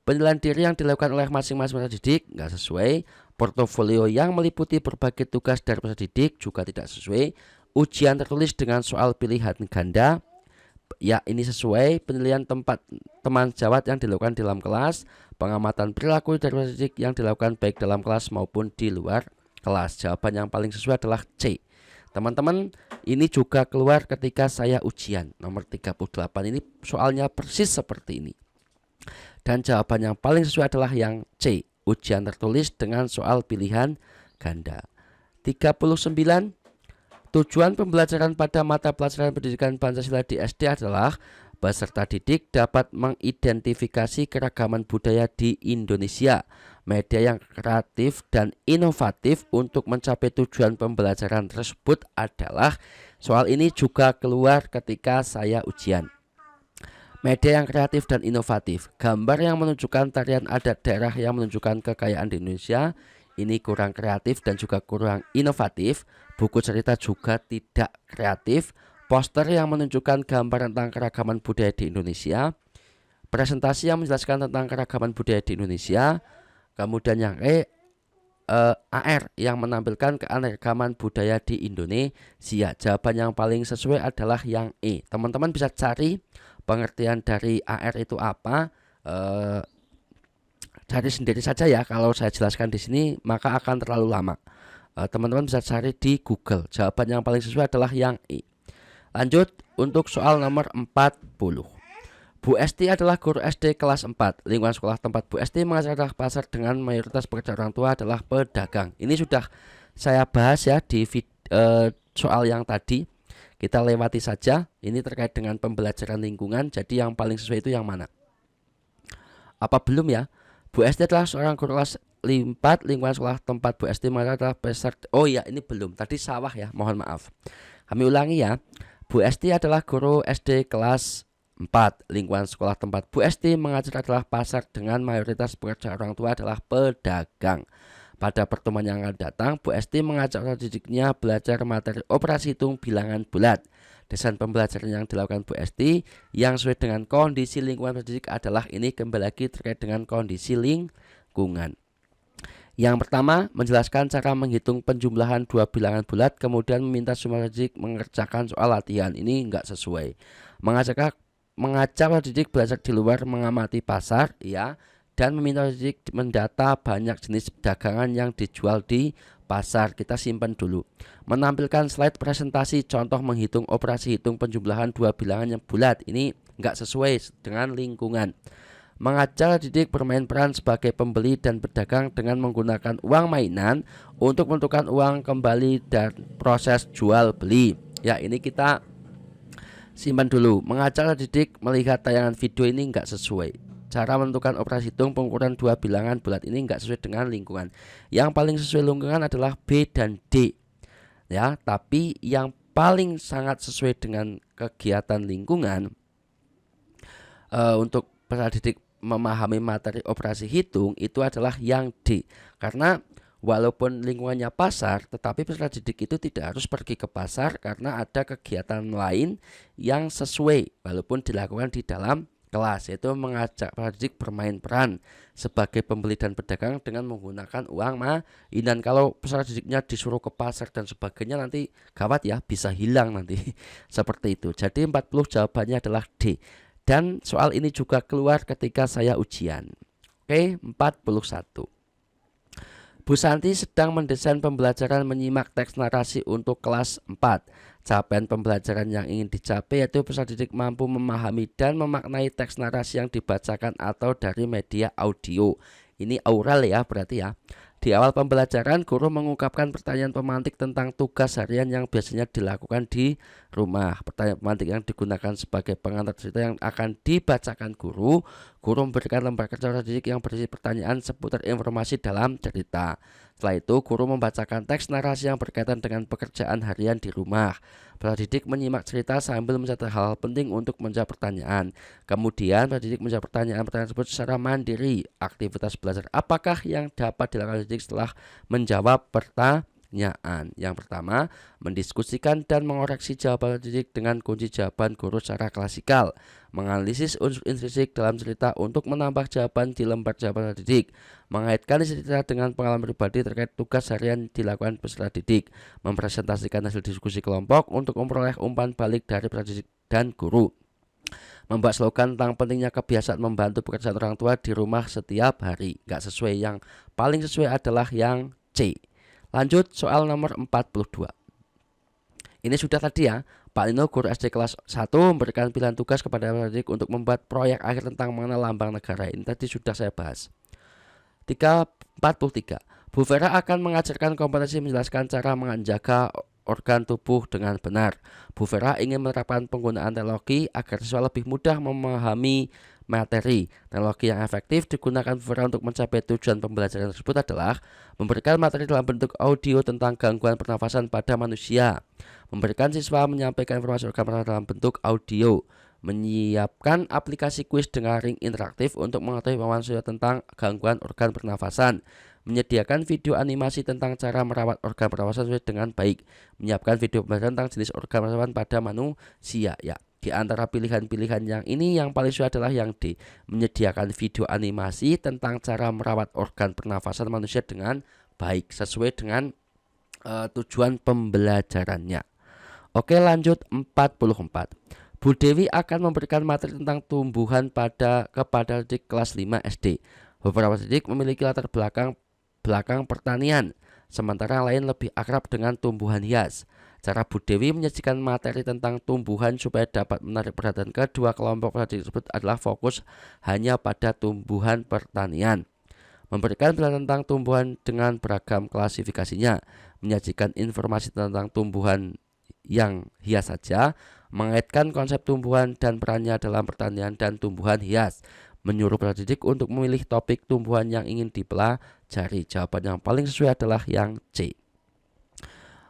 Penilaian diri yang dilakukan oleh masing-masing peserta didik nggak sesuai. Portofolio yang meliputi berbagai tugas dari peserta didik juga tidak sesuai. Ujian tertulis dengan soal pilihan ganda, ya ini sesuai. Penilaian tempat teman jawab yang dilakukan di dalam kelas. Pengamatan perilaku dari peserta didik yang dilakukan baik dalam kelas maupun di luar kelas. Jawaban yang paling sesuai adalah C. Teman-teman, ini juga keluar ketika saya ujian. Nomor 38 ini soalnya persis seperti ini. Dan jawaban yang paling sesuai adalah yang C. Ujian tertulis dengan soal pilihan ganda. 39. Tujuan pembelajaran pada mata pelajaran pendidikan Pancasila di SD adalah peserta didik dapat mengidentifikasi keragaman budaya di Indonesia, media yang kreatif dan inovatif untuk mencapai tujuan pembelajaran tersebut adalah, soal ini juga keluar ketika saya ujian. Media yang kreatif dan inovatif. Gambar yang menunjukkan tarian adat daerah yang menunjukkan kekayaan di Indonesia. Ini kurang kreatif dan juga kurang inovatif. Buku cerita juga tidak kreatif. Poster yang menunjukkan gambar tentang keragaman budaya di Indonesia. Presentasi yang menjelaskan tentang keragaman budaya di Indonesia. Kemudian yang AR yang menampilkan keanekaragaman budaya di Indonesia. Jawaban yang paling sesuai adalah yang E. Teman-teman bisa cari pengertian dari AR itu apa, cari sendiri saja ya. Kalau saya jelaskan di sini maka akan terlalu lama. Teman-teman bisa cari di Google. Jawaban yang paling sesuai adalah yang E. Lanjut untuk soal nomor 40. Bu Esti adalah guru SD kelas 4. Lingkungan sekolah tempat Bu Esti mengajar adalah pasar dengan mayoritas pekerja orang tua adalah pedagang. Ini sudah saya bahas ya di soal yang tadi. Kita lewati saja. Ini terkait dengan pembelajaran lingkungan. Jadi yang paling sesuai itu yang mana? Apa belum ya? Bu Esti adalah seorang guru kelas 4. Lingkungan sekolah tempat Bu Esti mengajar adalah pasar. Oh ya, ini belum. Tadi sawah ya. Mohon maaf. Kami ulangi ya. Bu Esti adalah guru SD kelas 4. Lingkungan sekolah tempat Bu Esti mengajar adalah pasar dengan mayoritas pekerja orang tua adalah pedagang. Pada pertemuan yang akan datang, Bu Esti mengajak peserta didiknya belajar materi operasi hitung bilangan bulat. Desain pembelajaran yang dilakukan Bu Esti yang sesuai dengan kondisi lingkungan peserta didik adalah, ini kembali lagi terkait dengan kondisi lingkungan. Yang pertama, menjelaskan cara menghitung penjumlahan dua bilangan bulat, kemudian meminta semua peserta didik mengerjakan soal latihan. Ini enggak sesuai. Mengajak peserta didik belajar di luar, mengamati pasar, ya, dan meminta peserta didik mendata banyak jenis dagangan yang dijual di pasar. Kita simpan dulu. Menampilkan slide presentasi contoh menghitung operasi hitung penjumlahan dua bilangan yang bulat. Ini nggak sesuai dengan lingkungan. Mengajak didik bermain peran sebagai pembeli dan pedagang dengan menggunakan uang mainan untuk menentukan uang kembali dan proses jual beli. Ya, ini kita simpan dulu. Mengajak didik melihat tayangan video ini nggak sesuai. Cara menentukan operasi hitung pengukuran dua bilangan bulat ini nggak sesuai dengan lingkungan. Yang paling sesuai lingkungan adalah B dan D. Ya, tapi yang paling sangat sesuai dengan kegiatan lingkungan untuk peserta didik memahami materi operasi hitung itu adalah yang D. Karena walaupun lingkungannya pasar, tetapi peserta didik itu tidak harus pergi ke pasar karena ada kegiatan lain yang sesuai walaupun dilakukan di dalam kelas, yaitu mengajak peserta didik bermain peran sebagai pembeli dan pedagang dengan menggunakan uang mainan. Kalau peserta didiknya disuruh ke pasar dan sebagainya nanti gawat ya, bisa hilang nanti. Seperti itu. Jadi 40 jawabannya adalah D. Dan soal ini juga keluar ketika saya ujian. Oke, 41. Bu Santi sedang mendesain pembelajaran menyimak teks narasi untuk kelas 4. Capaian pembelajaran yang ingin dicapai yaitu peserta didik mampu memahami dan memaknai teks narasi yang dibacakan atau dari media audio. Ini oral ya berarti ya. Di awal pembelajaran, guru mengungkapkan pertanyaan pemantik tentang tugas harian yang biasanya dilakukan di rumah. Pertanyaan pemantik yang digunakan sebagai pengantar cerita yang akan dibacakan guru. Guru memberikan lembar kerja peserta didik yang berisi pertanyaan seputar informasi dalam cerita. Setelah itu, guru membacakan teks narasi yang berkaitan dengan pekerjaan harian di rumah. Peserta didik menyimak cerita sambil mencatat hal-hal penting untuk menjawab pertanyaan. Kemudian, peserta didik menjawab pertanyaan-pertanyaan tersebut secara mandiri. Aktivitas belajar apakah yang dapat dilakukan didik setelah menjawab pertanyaan? Yang pertama, mendiskusikan dan mengoreksi jawaban didik dengan kunci jawaban guru secara klasikal. Menganalisis unsur intrinsik dalam cerita untuk menambah jawaban di lembar jawaban didik. Mengaitkan cerita dengan pengalaman pribadi terkait tugas harian dilakukan peserta didik. Mempresentasikan hasil diskusi kelompok untuk memperoleh umpan balik dari peserta didik dan guru. Membuat slogan tentang pentingnya kebiasaan membantu pekerjaan orang tua di rumah setiap hari. Gak sesuai, yang paling sesuai adalah yang C. Lanjut soal nomor 42. Ini sudah tadi ya. Pak Lino, guru SD kelas 1, memberikan pilihan tugas kepada peserta didik untuk membuat proyek akhir tentang mengenal lambang negara. Ini tadi sudah saya bahas. 43. Bu Vera akan mengajarkan kompetensi menjelaskan cara menjaga organ tubuh dengan benar. Bu Vera ingin menerapkan penggunaan teknologi agar siswa lebih mudah memahami materi. Teknologi yang efektif digunakan Bu Vera untuk mencapai tujuan pembelajaran tersebut adalah memberikan materi dalam bentuk audio tentang gangguan pernafasan pada manusia, memberikan siswa menyampaikan informasi organ pernafasan dalam bentuk audio, menyiapkan aplikasi kuis dengan ring interaktif untuk mengetahui pemahaman siswa tentang gangguan organ pernafasan, menyediakan video animasi tentang cara merawat organ pernafasan sesuai dengan baik, menyiapkan video pembelajaran tentang jenis organ pernafasan pada manusia. Ya, di antara pilihan-pilihan yang ini yang paling sesuai adalah yang D, menyediakan video animasi tentang cara merawat organ pernafasan manusia dengan baik sesuai dengan tujuan pembelajarannya. Oke, lanjut 44. Bu Dewi akan memberikan materi tentang tumbuhan kepada didik kelas 5 SD. Beberapa didik memiliki latar belakang pertanian, sementara yang lain lebih akrab dengan tumbuhan hias. Cara Bu Dewi menyajikan materi tentang tumbuhan supaya dapat menarik perhatian kedua kelompok peserta tersebut adalah fokus hanya pada tumbuhan pertanian. Memberikan pilihan tentang tumbuhan dengan beragam klasifikasinya, menyajikan informasi tentang tumbuhan yang hias saja, mengaitkan konsep tumbuhan dan perannya dalam pertanian dan tumbuhan hias, menyuruh peserta didik untuk memilih topik tumbuhan yang ingin dipelajari. Jawaban yang paling sesuai adalah yang C.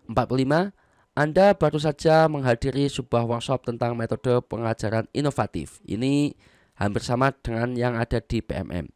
45. Anda baru saja menghadiri sebuah workshop tentang metode pengajaran inovatif. Ini hampir sama dengan yang ada di PMM,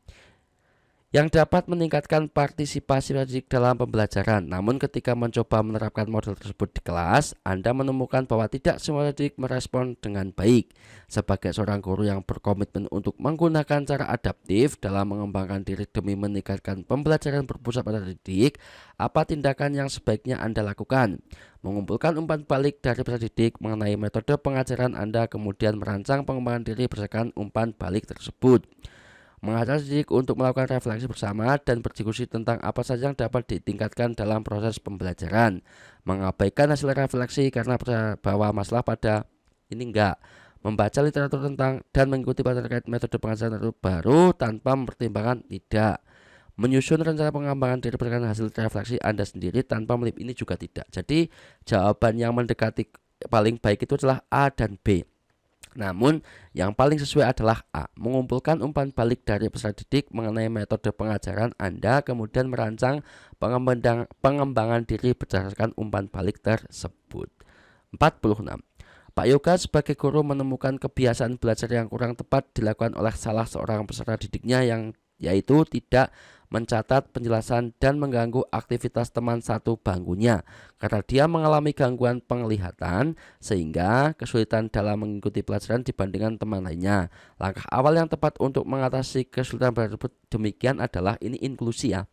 yang dapat meningkatkan partisipasi peserta didik dalam pembelajaran. Namun ketika mencoba menerapkan model tersebut di kelas, Anda menemukan bahwa tidak semua peserta didik merespon dengan baik. Sebagai seorang guru yang berkomitmen untuk menggunakan cara adaptif dalam mengembangkan diri demi meningkatkan pembelajaran berpusat pada didik, apa tindakan yang sebaiknya Anda lakukan? Mengumpulkan umpan balik dari peserta didik mengenai metode pengajaran Anda, kemudian merancang pengembangan diri berdasarkan umpan balik tersebut. mengajak didik untuk melakukan refleksi bersama dan berdiskusi tentang apa saja yang dapat ditingkatkan dalam proses pembelajaran, mengabaikan hasil refleksi karena bahwa masalah pada ini enggak, membaca literatur tentang dan mengikuti pelajaran terkait metode pengajaran baru tanpa mempertimbangkan tidak, menyusun rencana pengembangan diri berdasarkan hasil refleksi Anda sendiri tanpa melip ini juga tidak. Jadi jawaban yang mendekati paling baik itu adalah A dan B. Namun yang paling sesuai adalah A, mengumpulkan umpan balik dari peserta didik mengenai metode pengajaran Anda, kemudian merancang pengembangan diri berdasarkan umpan balik tersebut. 46. Pak Yoga sebagai guru menemukan kebiasaan belajar yang kurang tepat dilakukan oleh salah seorang peserta didiknya yaitu tidak mencatat penjelasan dan mengganggu aktivitas teman satu bangkunya karena dia mengalami gangguan penglihatan sehingga kesulitan dalam mengikuti pelajaran dibandingkan teman lainnya. Langkah awal yang tepat untuk mengatasi kesulitan tersebut demikian adalah ini inklusi ya,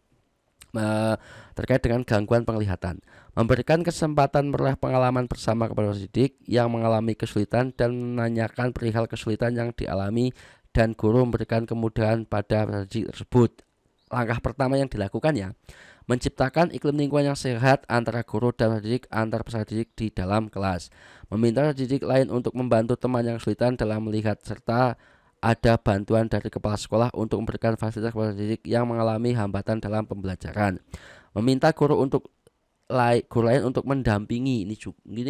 terkait dengan gangguan penglihatan, memberikan kesempatan meroleh pengalaman bersama kepada didik yang mengalami kesulitan dan menanyakan perihal kesulitan yang dialami dan guru memberikan kemudahan pada peserta didik tersebut. Langkah pertama yang dilakukan ya, menciptakan iklim lingkungan yang sehat antara guru dan peserta didik, antar peserta didik di dalam kelas, meminta peserta didik lain untuk membantu teman yang kesulitan dalam melihat serta ada bantuan dari kepala sekolah untuk memberikan fasilitas kepada didik yang mengalami hambatan dalam pembelajaran, meminta guru lain untuk mendampingi ini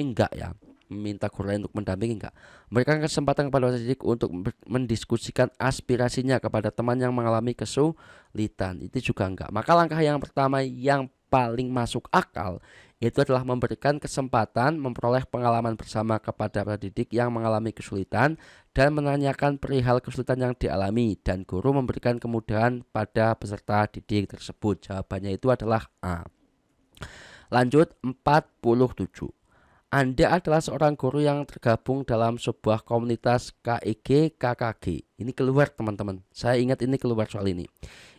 enggak ya, meminta guru lain untuk mendampingi enggak, memberikan kesempatan kepada didik untuk mendiskusikan aspirasinya kepada teman yang mengalami kesulitan, itu juga enggak. Maka langkah yang pertama yang paling masuk akal itu adalah memberikan kesempatan memperoleh pengalaman bersama kepada pendidik yang mengalami kesulitan dan menanyakan perihal kesulitan yang dialami dan guru memberikan kemudahan pada peserta didik tersebut. Jawabannya itu adalah A. Lanjut 47. Anda adalah seorang guru yang tergabung dalam sebuah komunitas KIG KKG. Ini keluar teman-teman. Saya ingat ini keluar soal ini.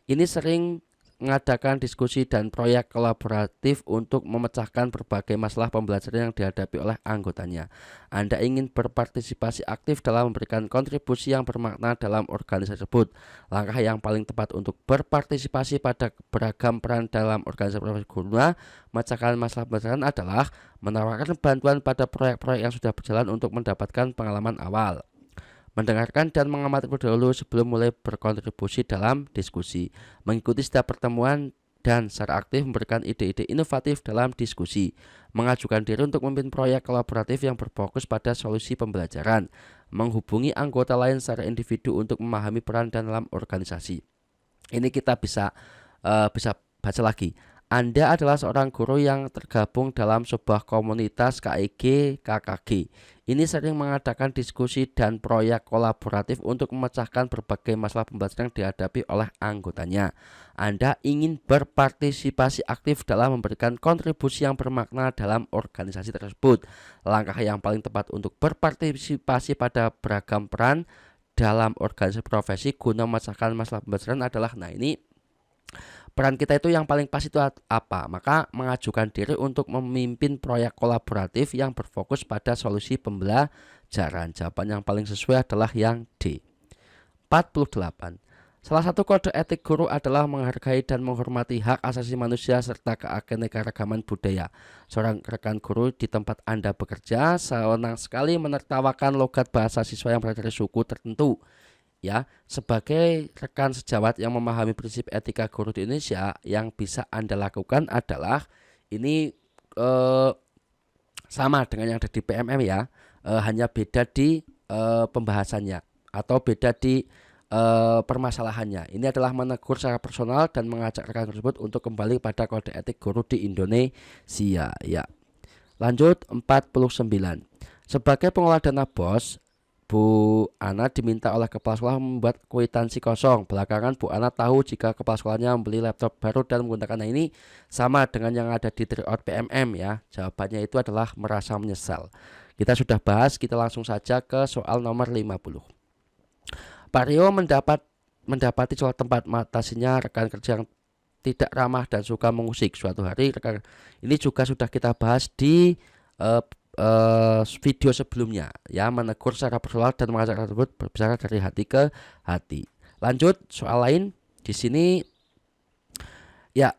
Ini sering mengadakan diskusi dan proyek kolaboratif untuk memecahkan berbagai masalah pembelajaran yang dihadapi oleh anggotanya. Anda ingin berpartisipasi aktif dalam memberikan kontribusi yang bermakna dalam organisasi tersebut. Langkah yang paling tepat untuk berpartisipasi pada beragam peran dalam organisasi profesi guna memecahkan masalah pembelajaran adalah menawarkan bantuan pada proyek-proyek yang sudah berjalan untuk mendapatkan pengalaman awal, mendengarkan dan mengamati dahulu sebelum mulai berkontribusi dalam diskusi, mengikuti setiap pertemuan dan secara aktif memberikan ide-ide inovatif dalam diskusi, mengajukan diri untuk memimpin proyek kolaboratif yang berfokus pada solusi pembelajaran, menghubungi anggota lain secara individu untuk memahami peran dalam organisasi. Ini kita bisa baca lagi. Anda adalah seorang guru yang tergabung dalam sebuah komunitas KIG KKG. Ini sering mengadakan diskusi dan proyek kolaboratif untuk memecahkan berbagai masalah pembelajaran yang dihadapi oleh anggotanya. Anda ingin berpartisipasi aktif dalam memberikan kontribusi yang bermakna dalam organisasi tersebut. Langkah yang paling tepat untuk berpartisipasi pada beragam peran dalam organisasi profesi guna memecahkan masalah pembelajaran adalah, nah ini peran kita itu yang paling pas itu apa? Maka mengajukan diri untuk memimpin proyek kolaboratif yang berfokus pada solusi pembelajaran. Jawaban yang paling sesuai adalah yang D. 48. Salah satu kode etik guru adalah menghargai dan menghormati hak asasi manusia serta keanekaragaman budaya. Seorang rekan guru di tempat Anda bekerja senang sekali menertawakan logat bahasa siswa yang berasal dari suku tertentu. Ya, sebagai rekan sejawat yang memahami prinsip etika guru di Indonesia, yang bisa Anda lakukan adalah ini sama dengan yang ada di PMM ya, hanya beda di pembahasannya atau beda di permasalahannya. Ini adalah menegur secara personal dan mengajak rekan tersebut untuk kembali pada kode etik guru di Indonesia. Ya. Lanjut 49. Sebagai pengelola dana BOS, Bu Ana diminta oleh kepala sekolah membuat kwitansi kosong. Belakangan Bu Ana tahu jika kepala sekolahnya membeli laptop baru dan menggunakannya. Ini sama dengan yang ada di tryout PMM ya. Jawabannya itu adalah merasa menyesal. Kita sudah bahas, kita langsung saja ke soal nomor 50. Pak Rio mendapati suatu tempat matasinya rekan kerja yang tidak ramah dan suka mengusik. Suatu hari rekan ini juga sudah kita bahas di video sebelumnya ya, menegur secara personal dan mengajak tersebut berbicara dari hati ke hati. Lanjut soal lain di sini ya.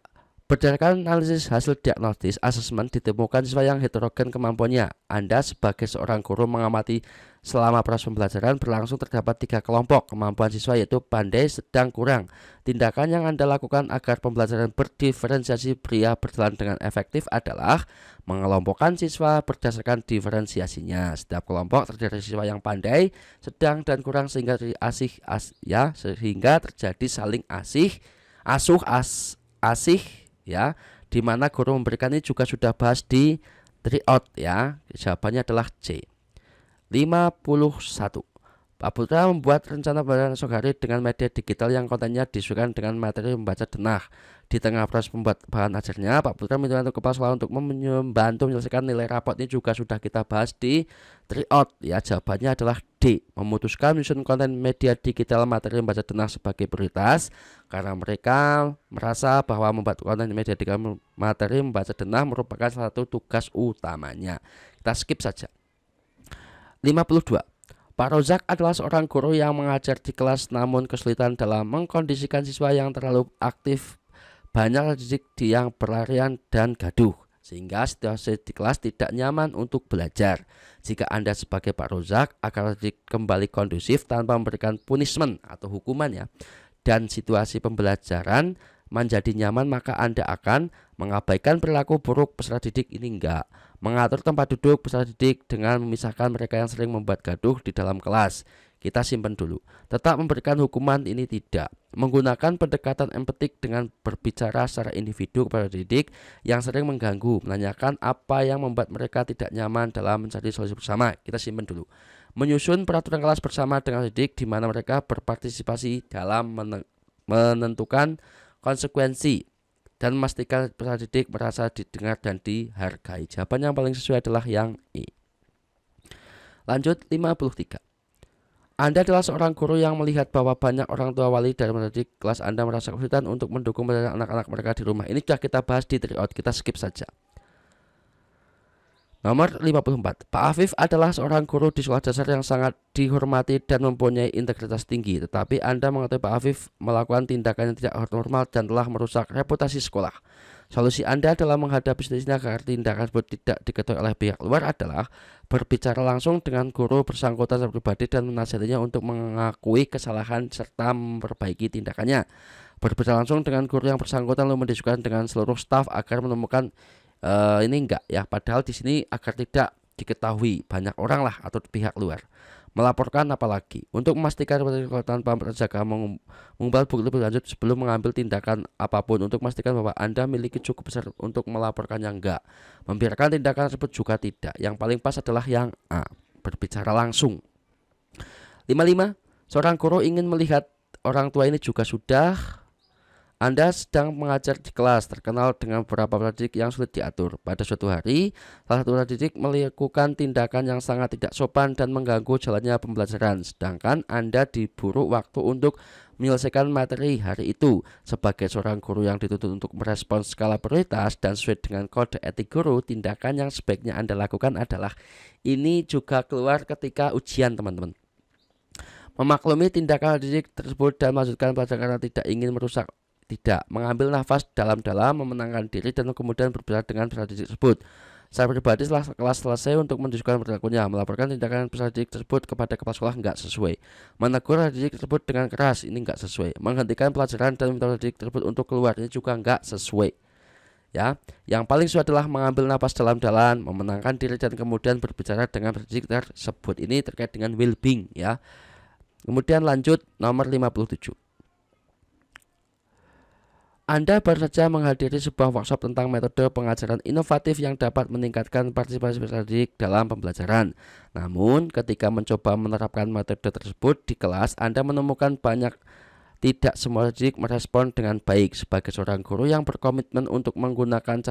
Berdasarkan analisis hasil diagnostis asesmen ditemukan siswa yang heterogen kemampuannya. Anda sebagai seorang guru mengamati selama proses pembelajaran berlangsung terdapat 3 kelompok kemampuan siswa, yaitu pandai, sedang, kurang. Tindakan yang Anda lakukan agar pembelajaran berdiferensiasi pria berjalan dengan efektif adalah mengelompokkan siswa berdasarkan diferensiasinya. Setiap kelompok terdiri dari siswa yang pandai, sedang, dan kurang sehingga terjadi saling asih ya, di mana guru memberikan ini juga sudah bahas di tryout ya. Jawabannya adalah C. 51. Pak Putra membuat rencana pembelajaran esok hari dengan media digital yang kontennya disesuaikan dengan materi membaca denah. Di tengah proses pembuat bahan ajarnya, Pak Putra minta untuk kepala sekolah untuk membantu menyelesaikan nilai rapot. Ini juga sudah kita bahas di tryout ya. Jawabannya adalah D. Memutuskan menyusun konten media digital materi membaca denah sebagai prioritas karena mereka merasa bahwa membuat konten media digital materi membaca denah merupakan salah satu tugas utamanya. Kita skip saja. 52. Pak Rozak adalah seorang guru yang mengajar di kelas namun kesulitan dalam mengkondisikan siswa yang terlalu aktif, banyak didik yang berlarian dan gaduh, sehingga situasi di kelas tidak nyaman untuk belajar. Jika Anda sebagai Pak Rozak akan kembali kondusif tanpa memberikan punishment atau hukuman ya, dan situasi pembelajaran menjadi nyaman, maka Anda akan mengabaikan perilaku buruk peserta didik ini enggak, mengatur tempat duduk peserta didik dengan memisahkan mereka yang sering membuat gaduh di dalam kelas. Kita simpan dulu. Tetap memberikan hukuman ini tidak. Menggunakan pendekatan empatik dengan berbicara secara individu kepada didik yang sering mengganggu, menanyakan apa yang membuat mereka tidak nyaman dalam mencari solusi bersama. Kita simpan dulu. Menyusun peraturan kelas bersama dengan didik di mana mereka berpartisipasi dalam menentukan konsekuensi dan memastikan peserta didik merasa didengar dan dihargai. Jawaban yang paling sesuai adalah yang E. Lanjut 53. Anda adalah seorang guru yang melihat bahwa banyak orang tua wali dari mendidik kelas Anda merasa kesulitan untuk mendukung anak-anak mereka di rumah. Ini sudah kita bahas di tryout, kita skip saja. Nomor 54. Pak Afif adalah seorang guru di sekolah dasar yang sangat dihormati dan mempunyai integritas tinggi. Tetapi Anda mengetahui Pak Afif melakukan tindakan yang tidak normal dan telah merusak reputasi sekolah. Solusi Anda dalam menghadapi situasi agar tindakan tersebut tidak diketahui oleh pihak luar adalah berbicara langsung dengan guru bersangkutan secara pribadi dan menasihatinya untuk mengakui kesalahan serta memperbaiki tindakannya. Berbicara langsung dengan guru yang bersangkutan lalu mendiskusikan dengan seluruh staf agar menemukan ini enggak ya, padahal di sini agar tidak diketahui banyak orang lah atau pihak luar. Melaporkan apalagi untuk memastikan tanpa terjaga mengumpulkan bukti lebih lanjut sebelum mengambil tindakan apapun untuk memastikan bahwa Anda memiliki cukup besar untuk melaporkannya enggak. Membiarkan tindakan tersebut juga tidak. Yang paling pas adalah yang A, berbicara langsung. 55. Seorang guru ingin melihat orang tua ini juga sudah. Anda sedang mengajar di kelas terkenal dengan beberapa peserta didik yang sulit diatur. Pada suatu hari, salah satu peserta didik melakukan tindakan yang sangat tidak sopan dan mengganggu jalannya pembelajaran. Sedangkan Anda diburu waktu untuk menyelesaikan materi hari itu. Sebagai seorang guru yang dituntut untuk merespons skala prioritas dan sesuai dengan kode etik guru, tindakan yang sebaiknya Anda lakukan adalah ini juga keluar ketika ujian, teman-teman. Memaklumi tindakan didik tersebut dan melanjutkan pelajaran karena tidak ingin merusak. Tidak, mengambil nafas dalam-dalam, memenangkan diri dan kemudian berbicara dengan peserta didik tersebut. Saya pribadi setelah kelas selesai untuk mendiskusikan perilakunya, melaporkan tindakan peserta didik tersebut kepada kepala sekolah enggak sesuai. Menegur peserta didik tersebut dengan keras, ini enggak sesuai. Menghentikan pelajaran dan meminta peserta didik tersebut untuk keluar, ini juga enggak sesuai. Ya, yang paling sesuai adalah mengambil nafas dalam-dalam, memenangkan diri dan kemudian berbicara dengan peserta didik tersebut. Ini terkait dengan well-being ya. Kemudian lanjut nomor 57. Anda baru saja menghadiri sebuah workshop tentang metode pengajaran inovatif yang dapat meningkatkan partisipasi peserta didik dalam pembelajaran. Namun, ketika mencoba menerapkan metode tersebut di kelas, Anda menemukan tidak semua didik merespon dengan baik. Sebagai seorang guru yang berkomitmen untuk menggunakan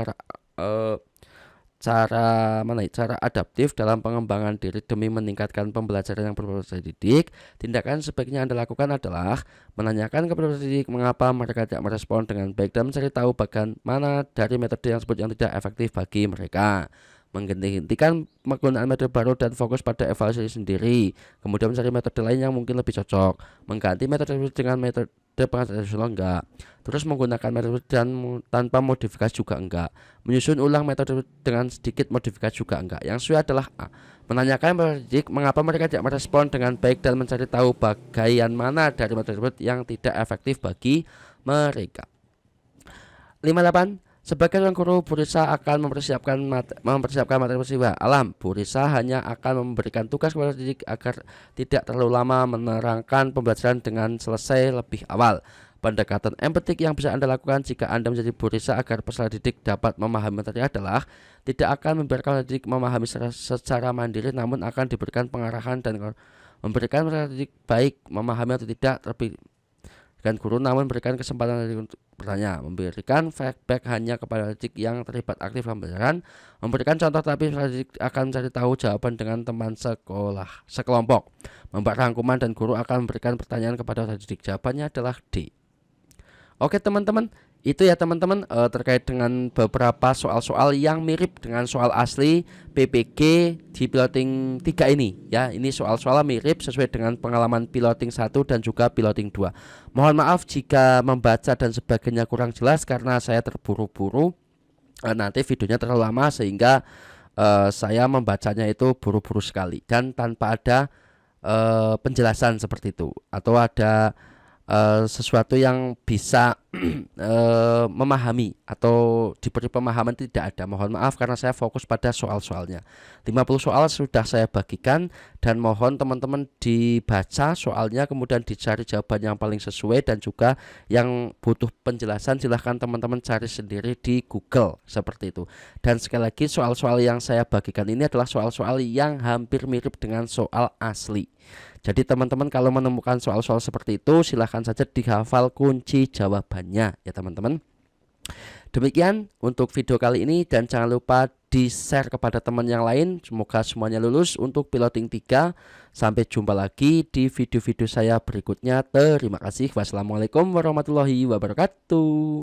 cara adaptif dalam pengembangan diri demi meningkatkan pembelajaran yang berproses didik, tindakan sebaiknya Anda lakukan adalah menanyakan kepada peserta didik mengapa mereka tidak merespon dengan baik dan mencari tahu bagaimana dari metode yang disebut yang tidak efektif bagi mereka. menghentikan penggunaan metode baru dan fokus pada evaluasi sendiri, kemudian mencari metode lain yang mungkin lebih cocok, mengganti metode dengan metode pengajaran tradisional enggak, terus menggunakan metode dan tanpa modifikasi juga enggak, menyusun ulang metode dengan sedikit modifikasi juga enggak. Yang sesuai adalah A, menanyakan kepada didik mengapa mereka tidak merespon dengan baik dan mencari tahu bagian mana dari metode tersebut yang tidak efektif bagi mereka. 58. Sebagai seorang guru, Bu Risa akan mempersiapkan materi peristiwa alam. Bu Risa hanya akan memberikan tugas kepada didik agar tidak terlalu lama menerangkan pembelajaran dengan selesai lebih awal. Pendekatan empatik yang bisa Anda lakukan jika Anda menjadi Bu Risa agar peserta didik dapat memahami materi adalah tidak akan membiarkan didik memahami secara mandiri, namun akan diberikan pengarahan dan memberikan peserta didik baik memahami atau tidak terlebih dan guru, namun berikan kesempatan untuk bertanya, memberikan feedback hanya kepada didik yang terlibat aktif dalam pembelajaran, memberikan contoh tapi didik akan mencari tahu jawaban dengan teman sekelompok, membuat rangkuman dan guru akan memberikan pertanyaan kepada didik. Jawabannya adalah D. Oke teman-teman, itu ya teman-teman terkait dengan beberapa soal-soal yang mirip dengan soal asli PPG di piloting 3 ini ya. Ini soal-soal mirip sesuai dengan pengalaman piloting 1 dan juga piloting 2. Mohon maaf jika membaca dan sebagainya kurang jelas karena saya terburu-buru. Nanti videonya terlalu lama sehingga saya membacanya itu buru-buru sekali dan tanpa ada penjelasan seperti itu, atau ada sesuatu yang bisa memahami atau diberi pemahaman tidak ada. Mohon maaf karena saya fokus pada soal-soalnya. 50 soal sudah saya bagikan dan mohon teman-teman dibaca soalnya, kemudian dicari jawaban yang paling sesuai, dan juga yang butuh penjelasan silahkan teman-teman cari sendiri di Google seperti itu. Dan sekali lagi, soal-soal yang saya bagikan ini adalah soal-soal yang hampir mirip dengan soal asli. Jadi teman-teman kalau menemukan soal-soal seperti itu silahkan saja dihafal kunci jawabannya ya teman-teman. Demikian untuk video kali ini dan jangan lupa di-share kepada teman yang lain. Semoga semuanya lulus untuk piloting 3. Sampai jumpa lagi di video-video saya berikutnya. Terima kasih. Wassalamualaikum warahmatullahi wabarakatuh.